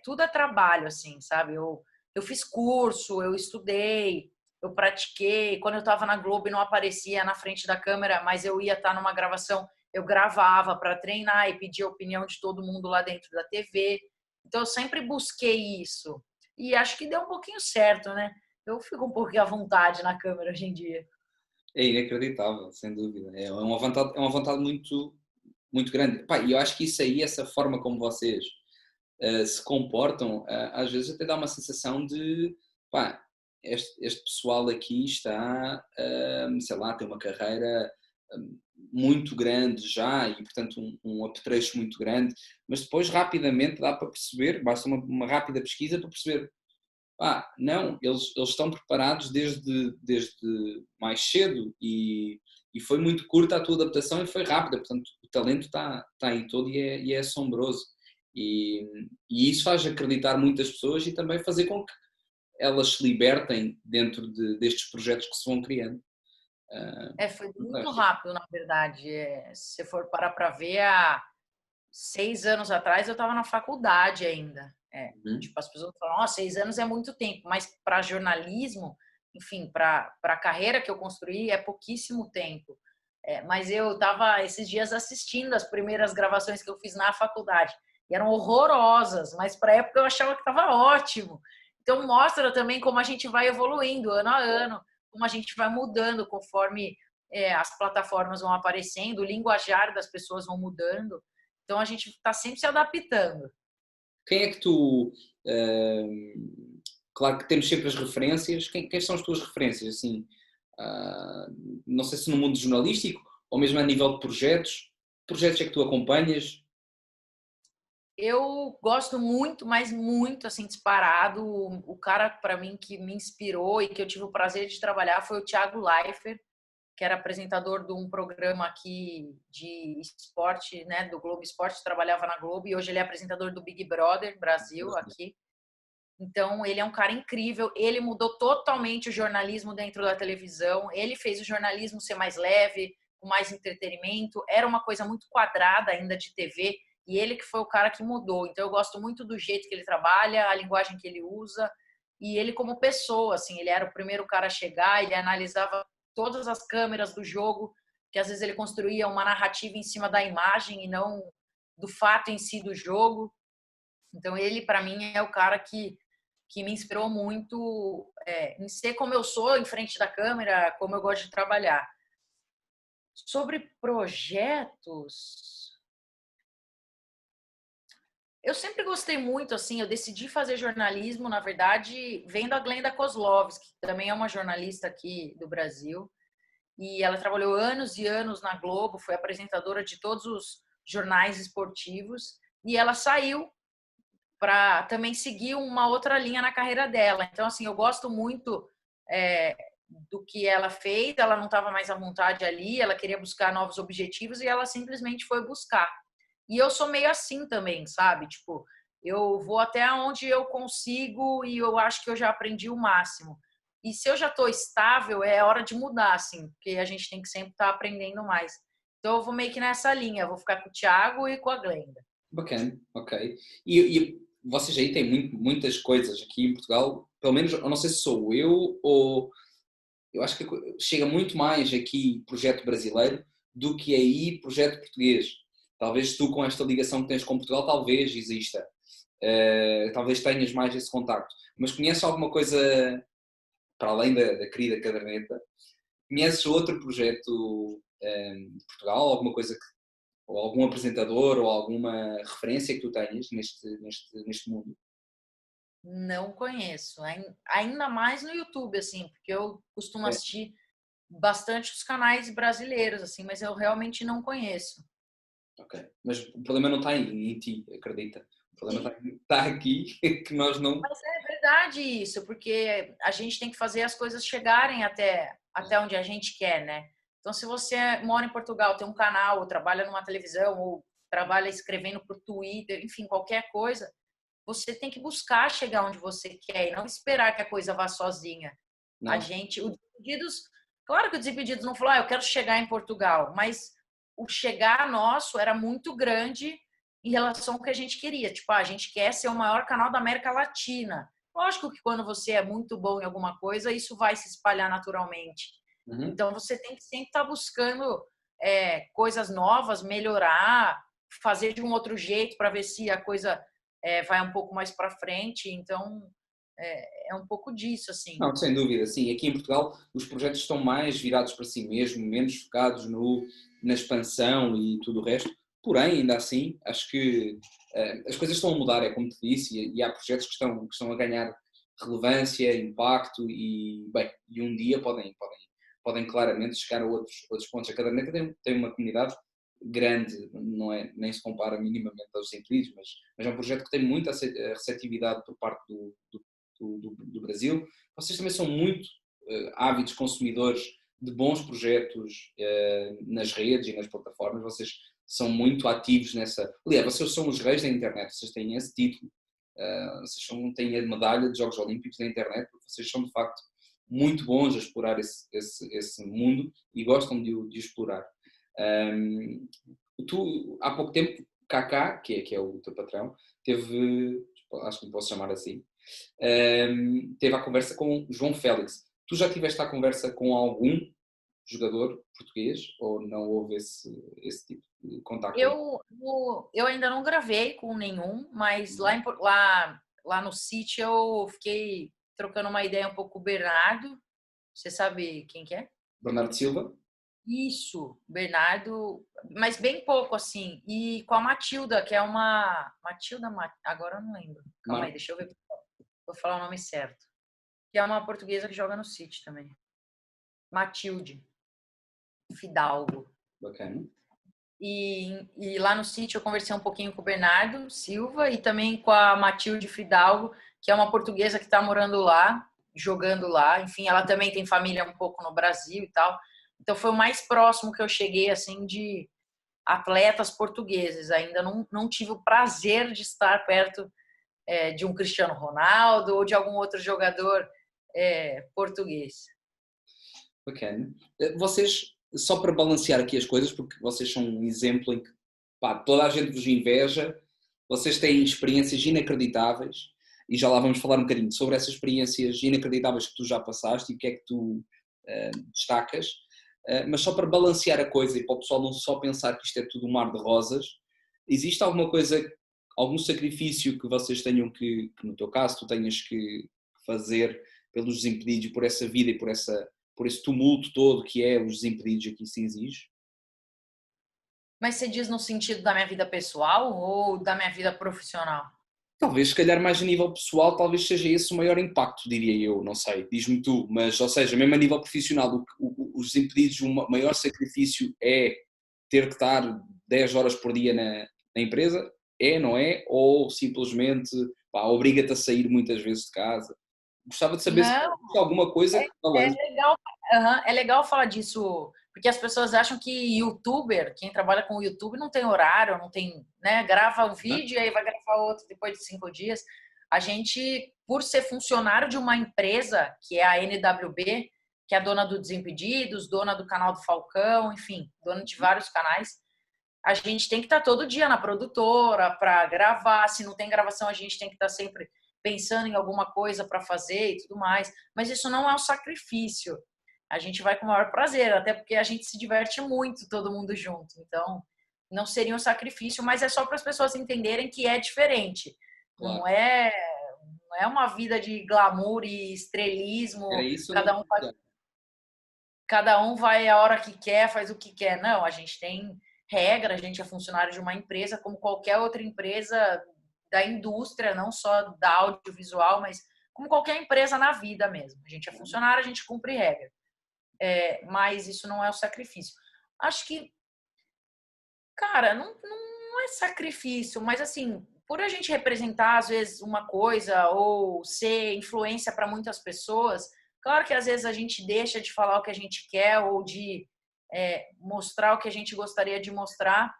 tudo é trabalho, assim, sabe? Eu fiz curso, eu estudei, eu pratiquei. Quando eu estava na Globo e não aparecia na frente da câmera, mas eu ia estar numa gravação, eu gravava para treinar e pedir a opinião de todo mundo lá dentro da TV. Então, eu sempre busquei isso. E acho que deu um pouquinho certo, né? Eu fico um pouquinho à vontade na câmera hoje em dia. É inacreditável, sem dúvida. É uma vontade muito, muito grande. Pá, e eu acho que isso aí, essa forma como vocês se comportam, às vezes até dá uma sensação de, pá, este pessoal aqui está, sei lá, tem uma carreira muito grande já e, portanto, um apetrecho muito grande, mas depois rapidamente dá para perceber, basta uma rápida pesquisa para perceber, não, eles estão preparados desde mais cedo e foi muito curta a tua adaptação e foi rápida, portanto, o talento está aí todo e é assombroso. E isso faz acreditar muitas pessoas e também fazer com que elas se libertem dentro destes projetos que se vão criando. Foi muito Fantástico. rápido, na verdade. Se for parar para ver, há 6 anos atrás eu estava na faculdade ainda. Uhum. Tipo, as pessoas falam, 6 anos é muito tempo, mas para jornalismo, enfim, para a carreira que eu construí é pouquíssimo tempo. Mas eu estava esses dias assistindo as primeiras gravações que eu fiz na faculdade. E eram horrorosas, mas para a época eu achava que estava ótimo. Então mostra também como a gente vai evoluindo ano a ano, como a gente vai mudando conforme as plataformas vão aparecendo, o linguajar das pessoas vão mudando. Então a gente está sempre se adaptando. Quem é que tu. Claro que temos sempre as referências. Quem são as tuas referências? Assim, não sei se no mundo jornalístico ou mesmo a nível de projetos. Que projetos é que tu acompanhas? Eu gosto muito, mas muito, assim, disparado. O cara, para mim, que me inspirou e que eu tive o prazer de trabalhar foi o Thiago Leifert, que era apresentador de um programa aqui de esporte, né, do Globo Esporte, trabalhava na Globo, e hoje ele é apresentador do Big Brother Brasil, aqui. Então, ele é um cara incrível, ele mudou totalmente o jornalismo dentro da televisão, ele fez o jornalismo ser mais leve, com mais entretenimento, era uma coisa muito quadrada ainda de TV, e ele que foi o cara que mudou. Então, eu gosto muito do jeito que ele trabalha, a linguagem que ele usa, e ele como pessoa, assim, ele era o primeiro cara a chegar, ele analisava todas as câmeras do jogo, que às vezes ele construía uma narrativa em cima da imagem e não do fato em si do jogo. Então, ele, para mim, é o cara que me inspirou muito em ser como eu sou em frente da câmera, como eu gosto de trabalhar. Sobre projetos, eu sempre gostei muito, assim, eu decidi fazer jornalismo, na verdade, vendo a Glenda Kozlovski, que também é uma jornalista aqui do Brasil, e ela trabalhou anos e anos na Globo, foi apresentadora de todos os jornais esportivos, e ela saiu para também seguir uma outra linha na carreira dela. Então, assim, eu gosto muito do que ela fez, ela não estava mais à vontade ali, ela queria buscar novos objetivos e ela simplesmente foi buscar. E eu sou meio assim também, sabe? Tipo, eu vou até onde eu consigo e eu acho que eu já aprendi o máximo. E se eu já estou estável, é hora de mudar, assim, porque a gente tem que sempre estar aprendendo mais. Então, eu vou meio que nessa linha, eu vou ficar com o Thiago e com a Glenda. Bacana, ok. E vocês aí têm muitas coisas aqui em Portugal, pelo menos, eu não sei se sou eu ou eu acho que chega muito mais aqui projeto brasileiro do que aí projeto português. Talvez tu com esta ligação que tens com Portugal, talvez exista. Talvez tenhas mais esse contacto. Mas conheces alguma coisa, para além da querida caderneta, conheces outro projeto de Portugal, alguma coisa ou algum apresentador ou alguma referência que tu tenhas neste mundo? Não conheço. Ainda mais no YouTube, assim, porque eu costumo É, assistir bastante os canais brasileiros, assim, mas eu realmente não conheço. ok. Mas o problema não está em ti, acredita. O problema está aqui, que nós não... Mas é verdade isso, porque a gente tem que fazer as coisas chegarem até onde a gente quer, né? Então, se você mora em Portugal, tem um canal, ou trabalha numa televisão, ou trabalha escrevendo para o Twitter, enfim, qualquer coisa, você tem que buscar chegar onde você quer e não esperar que a coisa vá sozinha. A Não. gente, o Desimpedidos, claro que o Desimpedidos não falou, eu quero chegar em Portugal, mas o chegar nosso era muito grande em relação ao que a gente queria. Tipo, a gente quer ser o maior canal da América Latina. Lógico que quando você é muito bom em alguma coisa, isso vai se espalhar naturalmente. Uhum. Então, você tem que sempre estar buscando coisas novas, melhorar, fazer de um outro jeito para ver se a coisa vai um pouco mais para frente. Então, é um pouco disso, assim. Não, sem dúvida, sim. Aqui em Portugal os projetos estão mais virados para si mesmo, menos focados na expansão e tudo o resto. Porém, ainda assim, acho que as coisas estão a mudar, é como te disse, e há projetos que estão a ganhar relevância, impacto e um dia podem claramente chegar a outros pontos. A Caderneta tem uma comunidade grande, não é, nem se compara minimamente aos Desimpedidos, mas é um projeto que tem muita receptividade por parte do Brasil. Vocês também são muito ávidos consumidores de bons projetos nas redes e nas plataformas. Vocês são muito ativos nessa... Aliás, vocês são os reis da internet, vocês têm esse título. Vocês têm a medalha de Jogos Olímpicos da internet, porque vocês são de facto muito bons a explorar esse mundo e gostam de o explorar. Tu, há pouco tempo, Kaká, que é o teu patrão, teve, acho que me posso chamar assim, teve a conversa com João Félix. Tu já tiveste a conversa com algum jogador português ou não houve esse tipo de contacto? Eu ainda não gravei com nenhum, mas lá no sítio eu fiquei trocando uma ideia um pouco com o Bernardo. Você sabe quem que é? Bernardo Silva? Isso, Bernardo, mas bem pouco assim. E com a Matilda, que é uma. Agora eu não lembro. Calma aí, deixa eu ver. Vou falar o nome certo. Que é uma portuguesa que joga no City também. Matilde Fidalgo. Bacana. E lá no sítio eu conversei um pouquinho com o Bernardo Silva e também com a Matilde Fidalgo, que é uma portuguesa que está morando lá, jogando lá. Enfim, ela também tem família um pouco no Brasil e tal. Então foi o mais próximo que eu cheguei assim de atletas portugueses. Ainda não tive o prazer de estar perto de um Cristiano Ronaldo ou de algum outro jogador português. Bacana. Vocês, só para balancear aqui as coisas, porque vocês são um exemplo em que toda a gente vos inveja, vocês têm experiências inacreditáveis e já lá vamos falar um bocadinho sobre essas experiências inacreditáveis que tu já passaste e o que é que tu destacas. Mas só para balancear a coisa e para o pessoal não só pensar que isto é tudo um mar de rosas, existe alguma coisa, algum sacrifício que vocês tenham que no teu caso, tu tenhas que fazer pelos Desimpedidos, por essa vida e por esse tumulto todo que é os Desimpedidos aqui se exige? Mas você diz no sentido da minha vida pessoal ou da minha vida profissional? Talvez, se calhar mais a nível pessoal, talvez seja esse o maior impacto, diria eu, não sei, diz-me tu, mas, ou seja, mesmo a nível profissional, os Desimpedidos, o maior sacrifício é ter que estar 10 horas por dia na empresa? É, não é? Ou simplesmente obriga-te a sair muitas vezes de casa? Gostava de saber se Não, tem alguma coisa que é balance. legal, é legal falar disso, porque as pessoas acham que youtuber, quem trabalha com o YouTube não tem horário, não tem, né? Grava um vídeo e aí vai gravar outro depois de 5 dias. A gente, por ser funcionário de uma empresa, que é a NWB, que é a dona do Desimpedidos, dona do canal do Falcão, enfim, dona de vários canais, a gente tem que estar todo dia na produtora para gravar. Se não tem gravação, a gente tem que estar sempre pensando em alguma coisa para fazer e tudo mais. Mas isso não é um sacrifício. A gente vai com o maior prazer, até porque a gente se diverte muito todo mundo junto. Então, não seria um sacrifício, mas é só para as pessoas entenderem que é diferente. Claro. Não é uma vida de glamour e estrelismo, Era isso, eu não... cada um vai a hora que quer, faz o que quer. Não, a gente tem regra, a gente é funcionário de uma empresa, como qualquer outra empresa da indústria, não só da audiovisual, mas como qualquer empresa na vida mesmo. A gente é funcionário, a gente cumpre regra. Mas isso não é o sacrifício. Acho que, cara, não é sacrifício, mas assim, por a gente representar, às vezes, uma coisa ou ser influência para muitas pessoas, claro que às vezes a gente deixa de falar o que a gente quer ou de mostrar o que a gente gostaria de mostrar,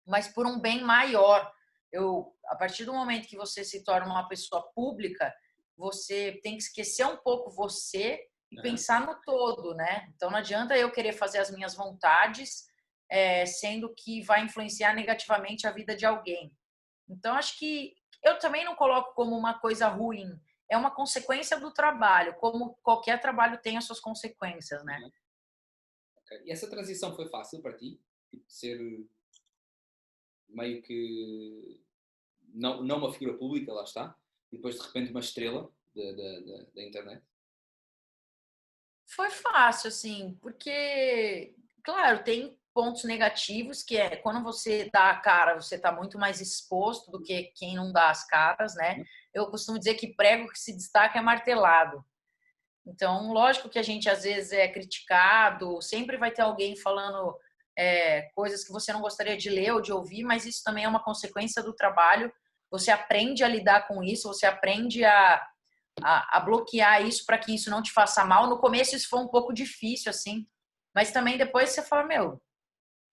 mas por um bem maior. A partir do momento que você se torna uma pessoa pública, você tem que esquecer um pouco você e pensar no todo, né? Então não adianta eu querer fazer as minhas vontades, sendo que vai influenciar negativamente a vida de alguém. Então acho que eu também não coloco como uma coisa ruim, é uma consequência do trabalho, como qualquer trabalho tem as suas consequências, né? Okay. E essa transição foi fácil para ti? Tipo, ser meio que não uma figura pública, lá está, e depois de repente uma estrela da internet? Foi fácil, assim, porque, claro, tem pontos negativos, que é quando você dá a cara, você está muito mais exposto do que quem não dá as caras, né? Eu costumo dizer que prego que se destaca é martelado. Então, lógico que a gente às vezes é criticado, sempre vai ter alguém falando coisas que você não gostaria de ler ou de ouvir, mas isso também é uma consequência do trabalho. Você aprende a lidar com isso, você aprende a bloquear isso para que isso não te faça mal. No começo isso foi um pouco difícil, assim, mas também depois você fala, meu,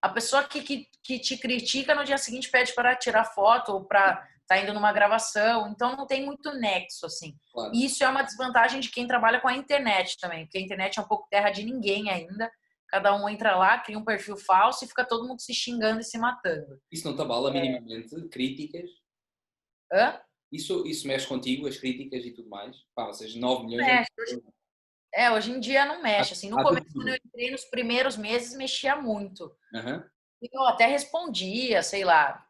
a pessoa que te critica no dia seguinte pede para tirar foto ou para tá indo numa gravação, então não tem muito nexo, assim. Claro. E isso é uma desvantagem de quem trabalha com a internet também, porque a internet é um pouco terra de ninguém ainda. Cada um entra lá, cria um perfil falso e fica todo mundo se xingando e se matando. Isso não te abala minimamente? Críticas? Hã? Isso mexe contigo, as críticas e tudo mais? Pá, vocês 9 milhões Mexe. Hoje em dia não mexe. Assim, no há começo, quando eu tudo. entrei, nos primeiros meses, mexia muito. Uhum. Eu até respondia, sei lá,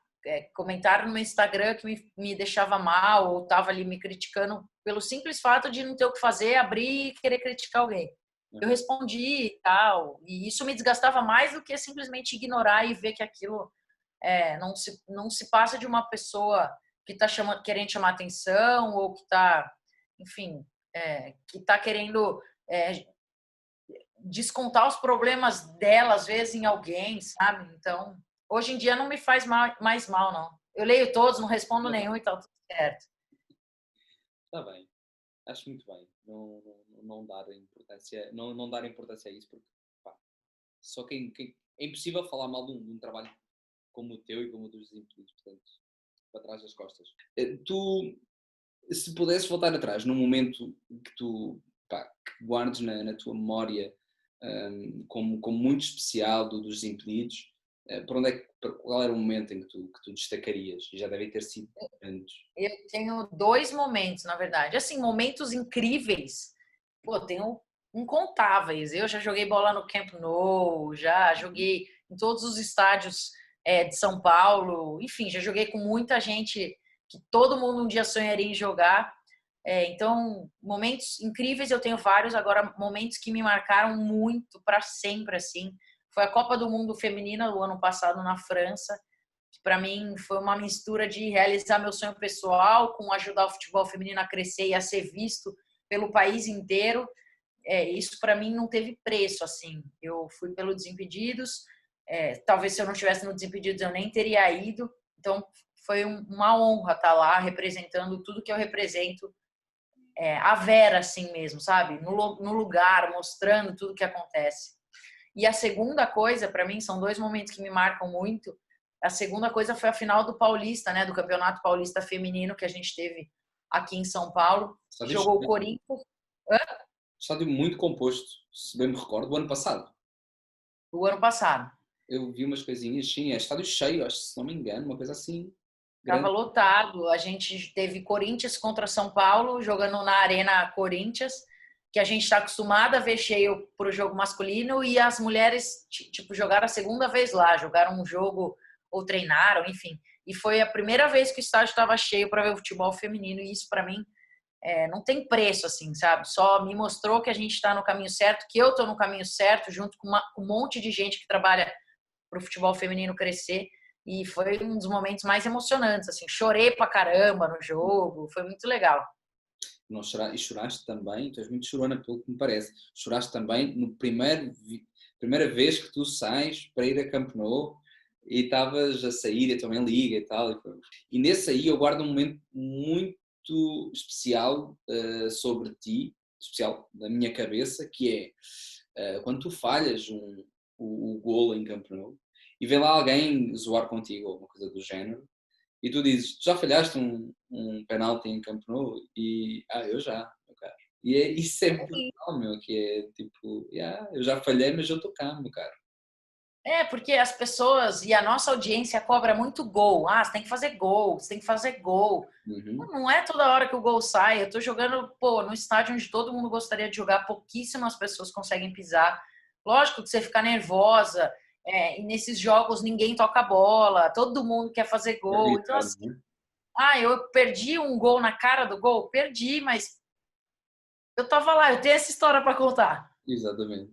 comentário no meu Instagram que me deixava mal ou estava ali me criticando pelo simples fato de não ter o que fazer, abrir e querer criticar alguém. Eu respondi e tal, e isso me desgastava mais do que simplesmente ignorar e ver que aquilo não se passa de uma pessoa que está querendo chamar atenção ou que está, enfim, que está querendo descontar os problemas dela, às vezes, em alguém, sabe? Então, hoje em dia não me faz mais mal, não. Eu leio todos, não respondo nenhum e tá tudo certo. Está bem. Acho muito bem. Não dar importância, não dar importância a isso, porque pá, só é impossível falar mal de um trabalho como o teu e como o dos Desimpedidos, portanto, para trás das costas. Tu, se pudesses voltar atrás num momento que tu que guardes na tua memória como muito especial dos Desimpedidos, qual era o momento em que tu destacarias? E já deve ter sido antes. Eu tenho dois momentos, na verdade. Assim, momentos incríveis. Pô, tenho incontáveis. Eu já joguei bola no Camp Nou, já joguei em todos os estádios de São Paulo. Enfim, já joguei com muita gente que todo mundo um dia sonharia em jogar. Então, momentos incríveis eu tenho vários. Agora, momentos que me marcaram muito para sempre, assim. Foi a Copa do Mundo Feminina do ano passado na França, que para mim foi uma mistura de realizar meu sonho pessoal com ajudar o futebol feminino a crescer e a ser visto pelo país inteiro. Isso para mim não teve preço, assim. Eu fui pelo Desimpedidos, talvez se eu não estivesse no Desimpedidos eu nem teria ido. Então foi uma honra estar lá representando tudo que eu represento, a Vera assim mesmo, sabe? No lugar, mostrando tudo que acontece. E a segunda coisa, para mim, são dois momentos que me marcam muito. A segunda coisa foi a final do Paulista, né? Do Campeonato Paulista Feminino que a gente teve aqui em São Paulo. Jogou o Corinthians. Estádio muito composto, se bem me recordo, do ano passado. O ano passado. Eu vi umas coisinhas, sim, é estádio cheio, acho, se não me engano, uma coisa assim. Estava lotado. A gente teve Corinthians contra São Paulo, jogando na Arena Corinthians, que a gente está acostumado a ver cheio para o jogo masculino, e as mulheres tipo jogaram a segunda vez lá, jogaram um jogo ou treinaram, enfim. E foi a primeira vez que o estádio estava cheio para ver o futebol feminino, e isso para mim não tem preço, assim, sabe? Só me mostrou que a gente está no caminho certo, que eu estou no caminho certo, junto com um monte de gente que trabalha para o futebol feminino crescer. E foi um dos momentos mais emocionantes, assim, chorei pra caramba no jogo, foi muito legal. Não chorar, e choraste também, tu és muito chorona pelo que me parece, choraste também no primeira vez que tu sais para ir a Camp Nou, e estavas a sair, eu também liga e tal. E nesse aí eu guardo um momento muito especial sobre ti, especial na minha cabeça, que é quando tu falhas o golo em Camp Nou e vê lá alguém zoar contigo ou alguma coisa do género e tu dizes, tu já falhaste um penalti em Camp Nou? E, eu já, meu caro. E isso é brutal, meu, que é tipo, eu já falhei, mas eu estou cá, meu caro. Porque as pessoas e a nossa audiência cobra muito gol. Ah, você tem que fazer gol, você tem que fazer gol. Uhum. Não é toda hora que o gol sai. Eu tô jogando, no estádio onde todo mundo gostaria de jogar, pouquíssimas pessoas conseguem pisar. Lógico que você fica nervosa, e nesses jogos ninguém toca a bola, todo mundo quer fazer É gol. Então, verdade, assim, né? eu perdi um gol na cara do gol? Perdi, mas eu tava lá, eu tenho essa história para contar. Exatamente.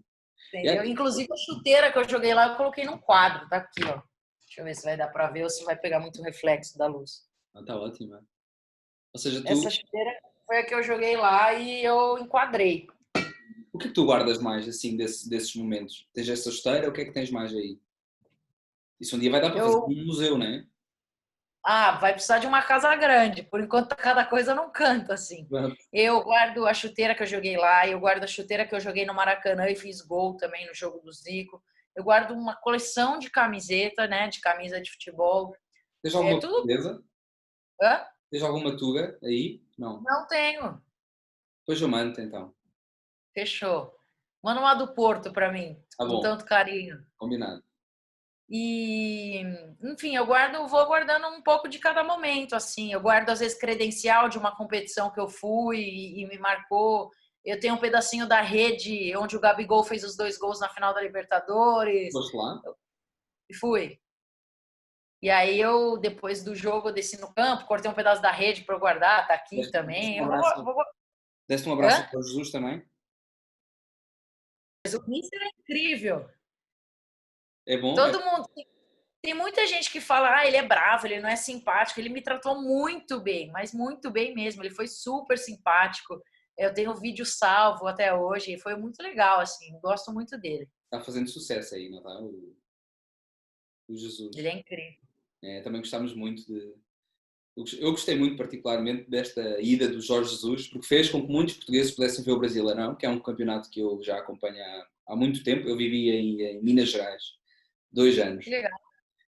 Entendeu? Inclusive a chuteira que eu joguei lá, eu coloquei num quadro, tá aqui, ó. Deixa eu ver se vai dar para ver ou se vai pegar muito reflexo da luz. Tá ótimo. Ou seja, Essa chuteira foi a que eu joguei lá e eu enquadrei. o que é que tu guardas mais, assim, desses momentos? Tens essa esteira, o que é que tens mais aí? Isso um dia vai dar para fazer Eu, um museu, não é? vai precisar de uma casa grande. Por enquanto, cada coisa não canta assim. Eu guardo a chuteira que eu joguei lá, eu guardo a chuteira que eu joguei no Maracanã e fiz gol também no jogo do Zico. Eu guardo uma coleção de camiseta, né, de camisa de futebol. Tens É alguma tudo. portuguesa? Hã? Tens alguma tuga aí? Não. Não tenho. Pois eu mando então. Fechou. Manda uma do Porto para mim, Tá com bom, tanto carinho. combinado. E, enfim, vou guardando um pouco de cada momento, assim. Eu guardo, às vezes, credencial de uma competição que eu fui e me marcou. Eu tenho um pedacinho da rede onde o Gabigol fez os 2 gols na final da Libertadores. Foste lá? E fui. E aí eu, depois do jogo, eu desci no campo, cortei um pedaço da rede para eu guardar, tá aqui Deste também. um abraço, deste um abraço Hã? para o Jesus também? Mas o Mister é incrível. É bom? Todo mundo. Tem muita gente que fala, ele é bravo, ele não é simpático. Ele me tratou muito bem, mas muito bem mesmo. Ele foi super simpático. Eu tenho o vídeo salvo até hoje. Foi muito legal, assim. Gosto muito dele. Está fazendo sucesso aí, não está? O Ele Jesus. é incrível. Também gostámos muito de. Eu gostei muito, particularmente, desta ida do Jorge Jesus, porque fez com que muitos portugueses pudessem ver o Brasileirão, que é um campeonato que eu já acompanho há muito tempo. Eu vivi em Minas Gerais, 2 anos. Que legal.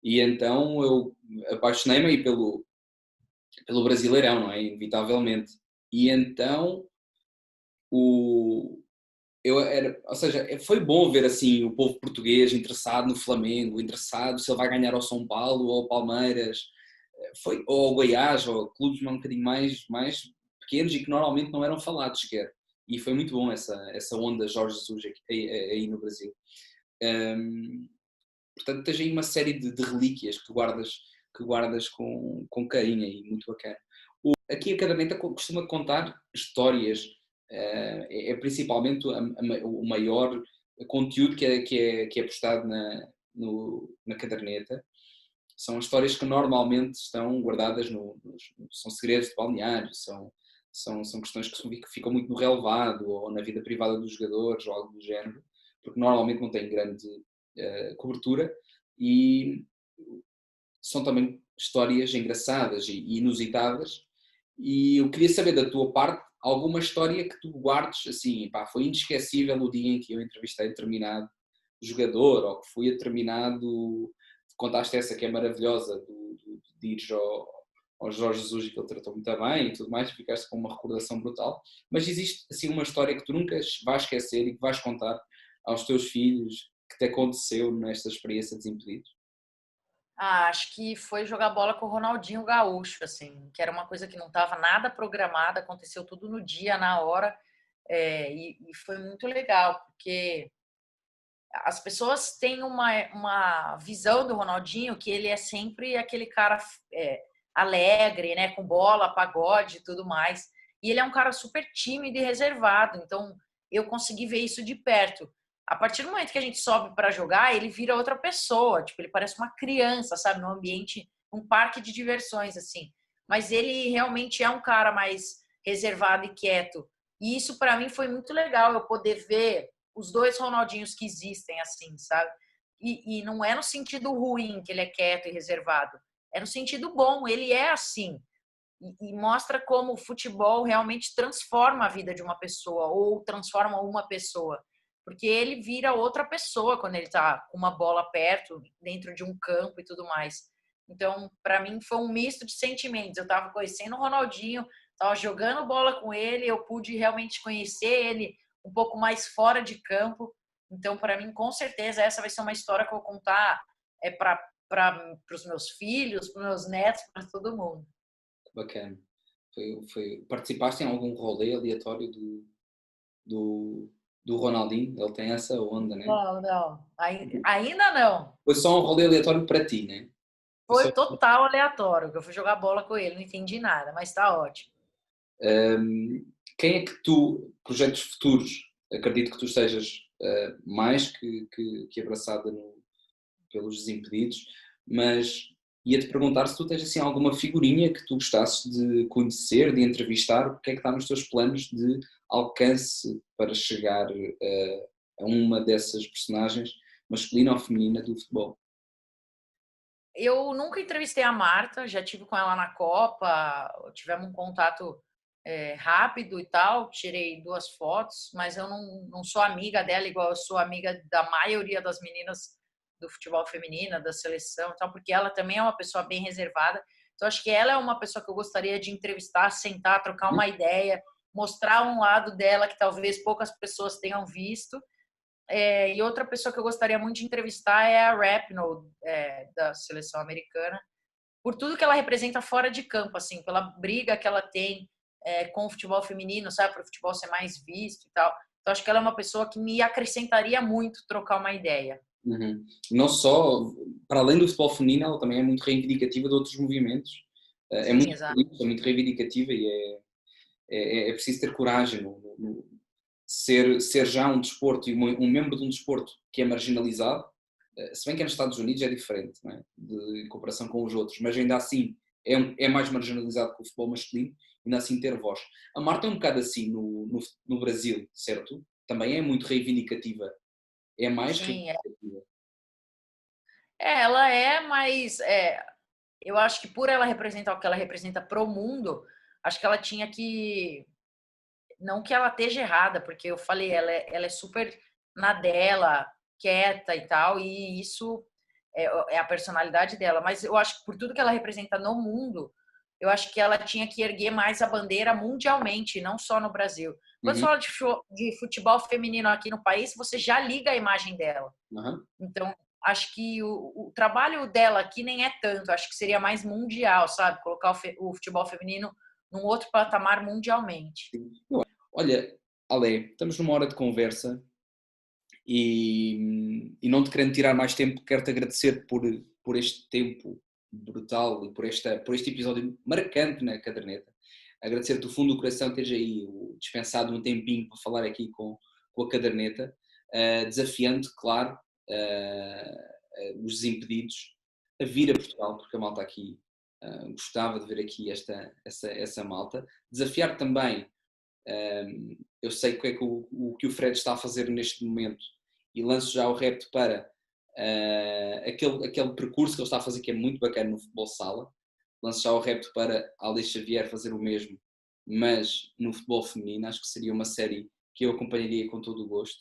E então eu apaixonei-me aí pelo Brasileirão, não é? Inevitavelmente. E então o, ou seja, foi bom ver assim o povo português interessado no Flamengo, interessado se ele vai ganhar ao São Paulo ou ao Palmeiras, ou ao Goiás, ou clubes um bocadinho mais pequenos e que normalmente não eram falados sequer. E foi muito bom essa onda Jorge Jesus aí no Brasil. Portanto, tens aí uma série de relíquias que guardas com carinho e muito bacana. Aqui a Caderneta costuma contar histórias, principalmente o maior conteúdo que é postado na Caderneta. São histórias que normalmente estão guardadas são segredos de balneário, são questões que ficam muito no relevado ou na vida privada dos jogadores ou algo do género, porque normalmente não têm grande cobertura e são também histórias engraçadas e inusitadas. E eu queria saber da tua parte alguma história que tu guardes assim, pá, foi inesquecível o dia em que eu entrevistei determinado jogador ou que fui a determinado. Contaste essa que é maravilhosa de ires ao Jorge Jesus e que ele tratou muito bem e tudo mais, ficaste com uma recordação brutal. Mas existe assim uma história que tu nunca vais esquecer e que vais contar aos teus filhos que te aconteceu nesta experiência de Desimpedidos? Acho que foi jogar bola com o Ronaldinho Gaúcho, assim, que era uma coisa que não estava nada programada, aconteceu tudo no dia, na hora, e foi muito legal, porque as pessoas têm uma visão do Ronaldinho que ele é sempre aquele cara alegre, né, com bola, pagode e tudo mais. E ele é um cara super tímido e reservado, então eu consegui ver isso de perto. A partir do momento que a gente sobe para jogar, ele vira outra pessoa, tipo, ele parece uma criança, sabe, num ambiente, um parque de diversões assim. Mas ele realmente é um cara mais reservado e quieto. E isso para mim foi muito legal, eu poder ver os 2 Ronaldinhos que existem, assim, sabe? e não é no sentido ruim que ele é quieto e reservado, é no sentido bom, ele é assim. E mostra como o futebol realmente transforma a vida de uma pessoa ou transforma uma pessoa. Porque ele vira outra pessoa quando ele está com uma bola perto, dentro de um campo e tudo mais. Então, para mim, foi um misto de sentimentos. Eu estava conhecendo o Ronaldinho, estava jogando bola com ele, eu pude realmente conhecer ele um pouco mais fora de campo. Então, para mim, com certeza, essa vai ser uma história que eu vou contar para os meus filhos, para os meus netos, para todo mundo. Bacana. Participaste em algum rolê aleatório do, do Ronaldinho? Ele tem essa onda, né? Não, não. Ainda não. Foi só um rolê aleatório para ti, né? Foi Foi só... total aleatório, que eu fui jogar bola com ele, não entendi nada, mas tá ótimo. Quem é que tu, projetos futuros, acredito que tu estejas mais que abraçada pelos Desimpedidos, mas ia-te perguntar se tu tens assim alguma figurinha que tu gostasses de conhecer, de entrevistar, o que é que está nos teus planos de alcance para chegar a uma dessas personagens, masculina ou feminina, do futebol? Eu nunca entrevistei a Marta, já tive com ela na Copa, tivemos um contato rápido e tal, tirei 2 fotos, mas eu não sou amiga dela igual eu sou amiga da maioria das meninas do futebol feminino, da seleção e tal, porque ela também é uma pessoa bem reservada. Então, acho que ela é uma pessoa que eu gostaria de entrevistar, sentar, trocar uma ideia, mostrar um lado dela que talvez poucas pessoas tenham visto. E outra pessoa que eu gostaria muito de entrevistar é a Rapinoe, da seleção americana, por tudo que ela representa fora de campo, assim, pela briga que ela tem com o futebol feminino, sabe, para o futebol ser mais visto e tal. Então, acho que ela é uma pessoa que me acrescentaria muito trocar uma ideia. Uhum. Não só, para além do futebol feminino, ela também é muito reivindicativa de outros movimentos. É Sim, muito, exato. é muito reivindicativa e é preciso ter coragem ser já um desporto e um membro de um desporto que é marginalizado, se bem que é nos Estados Unidos é diferente, não é? Em comparação com os outros, mas ainda assim é mais marginalizado que o futebol masculino, ainda assim ter voz. A Marta é um bocado assim no Brasil, certo? Também é muito reivindicativa, é mais Sim, reivindicativa. ela é, mas eu acho que por ela representar o que ela representa pro mundo, acho que ela tinha que não que ela esteja errada, porque eu falei, ela é super na dela, quieta e tal, e isso é a personalidade dela. Mas eu acho que por tudo que ela representa no mundo, eu acho que ela tinha que erguer mais a bandeira mundialmente, não só no Brasil. Quando você Uhum, fala de futebol feminino aqui no país, você já liga a imagem dela. uhum. Então, acho que o trabalho dela aqui nem é tanto, acho que seria mais mundial, sabe? Colocar o futebol feminino num outro patamar mundialmente. Olha, Ale, estamos numa hora de conversa e não te querendo tirar mais tempo, quero-te agradecer por este tempo brutal e por este episódio marcante na caderneta. Agradecer-te do fundo do coração teres aí dispensado um tempinho para falar aqui com a caderneta, desafiando, claro, os desimpedidos a vir a Portugal, porque a malta aqui gostava de ver aqui essa malta. Desafiar também, eu sei o que é que o Fred está a fazer neste momento e lanço já o repto para aquele percurso que ele está a fazer que é muito bacana no futebol sala. Lanço já o repto para Alex Xavier fazer o mesmo, mas no futebol feminino. Acho que seria uma série que eu acompanharia com todo o gosto.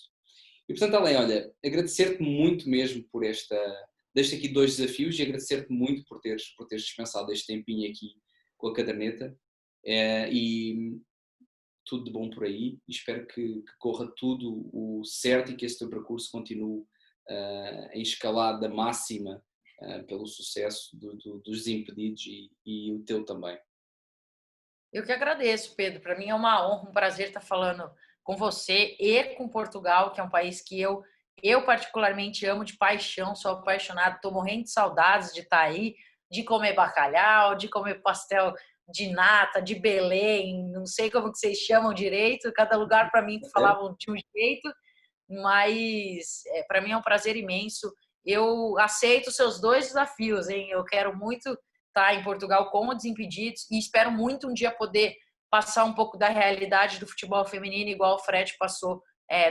E portanto, Ale, olha, agradecer-te muito mesmo por deixo aqui 2 desafios e agradecer-te muito por teres dispensado este tempinho aqui com a caderneta. E tudo de bom por aí e espero que corra tudo o certo e que esse teu percurso continue em escalada máxima pelo sucesso dos Desimpedidos e o teu também. Eu que agradeço, Pedro. Para mim é uma honra, um prazer estar falando com você e com Portugal, que é um país que eu particularmente amo de paixão, sou apaixonado, estou morrendo de saudades de estar aí, de comer bacalhau, de comer pastel de nata, de Belém, não sei como que vocês chamam direito, cada lugar para mim falavam de um jeito, mas para mim é um prazer imenso. Eu aceito os seus 2 desafios, hein? Eu quero muito estar em Portugal com o Desimpedidos e espero muito um dia poder passar um pouco da realidade do futebol feminino, igual o Fred passou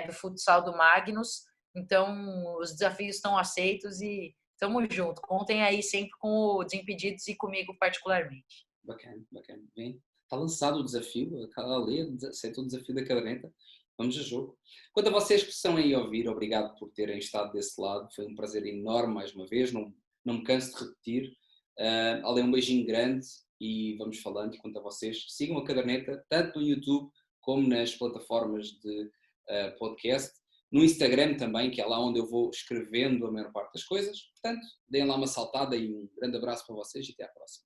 do futsal do Magnus. Então, os desafios estão aceitos e estamos juntos. Contem aí sempre com o Desimpedidos e comigo particularmente. Bacana, bacana. Bem, está lançado o desafio, a Lê aceitou o desafio da caderneta. Vamos a jogo. Quanto a vocês que estão aí a ouvir, obrigado por terem estado desse lado. Foi um prazer enorme mais uma vez, não me canso de repetir. Alê, um beijinho grande e vamos falando. Quanto a vocês, sigam a caderneta, tanto no YouTube como nas plataformas de podcast. No Instagram também, que é lá onde eu vou escrevendo a maior parte das coisas. Portanto, deem lá uma saltada e um grande abraço para vocês e até à próxima.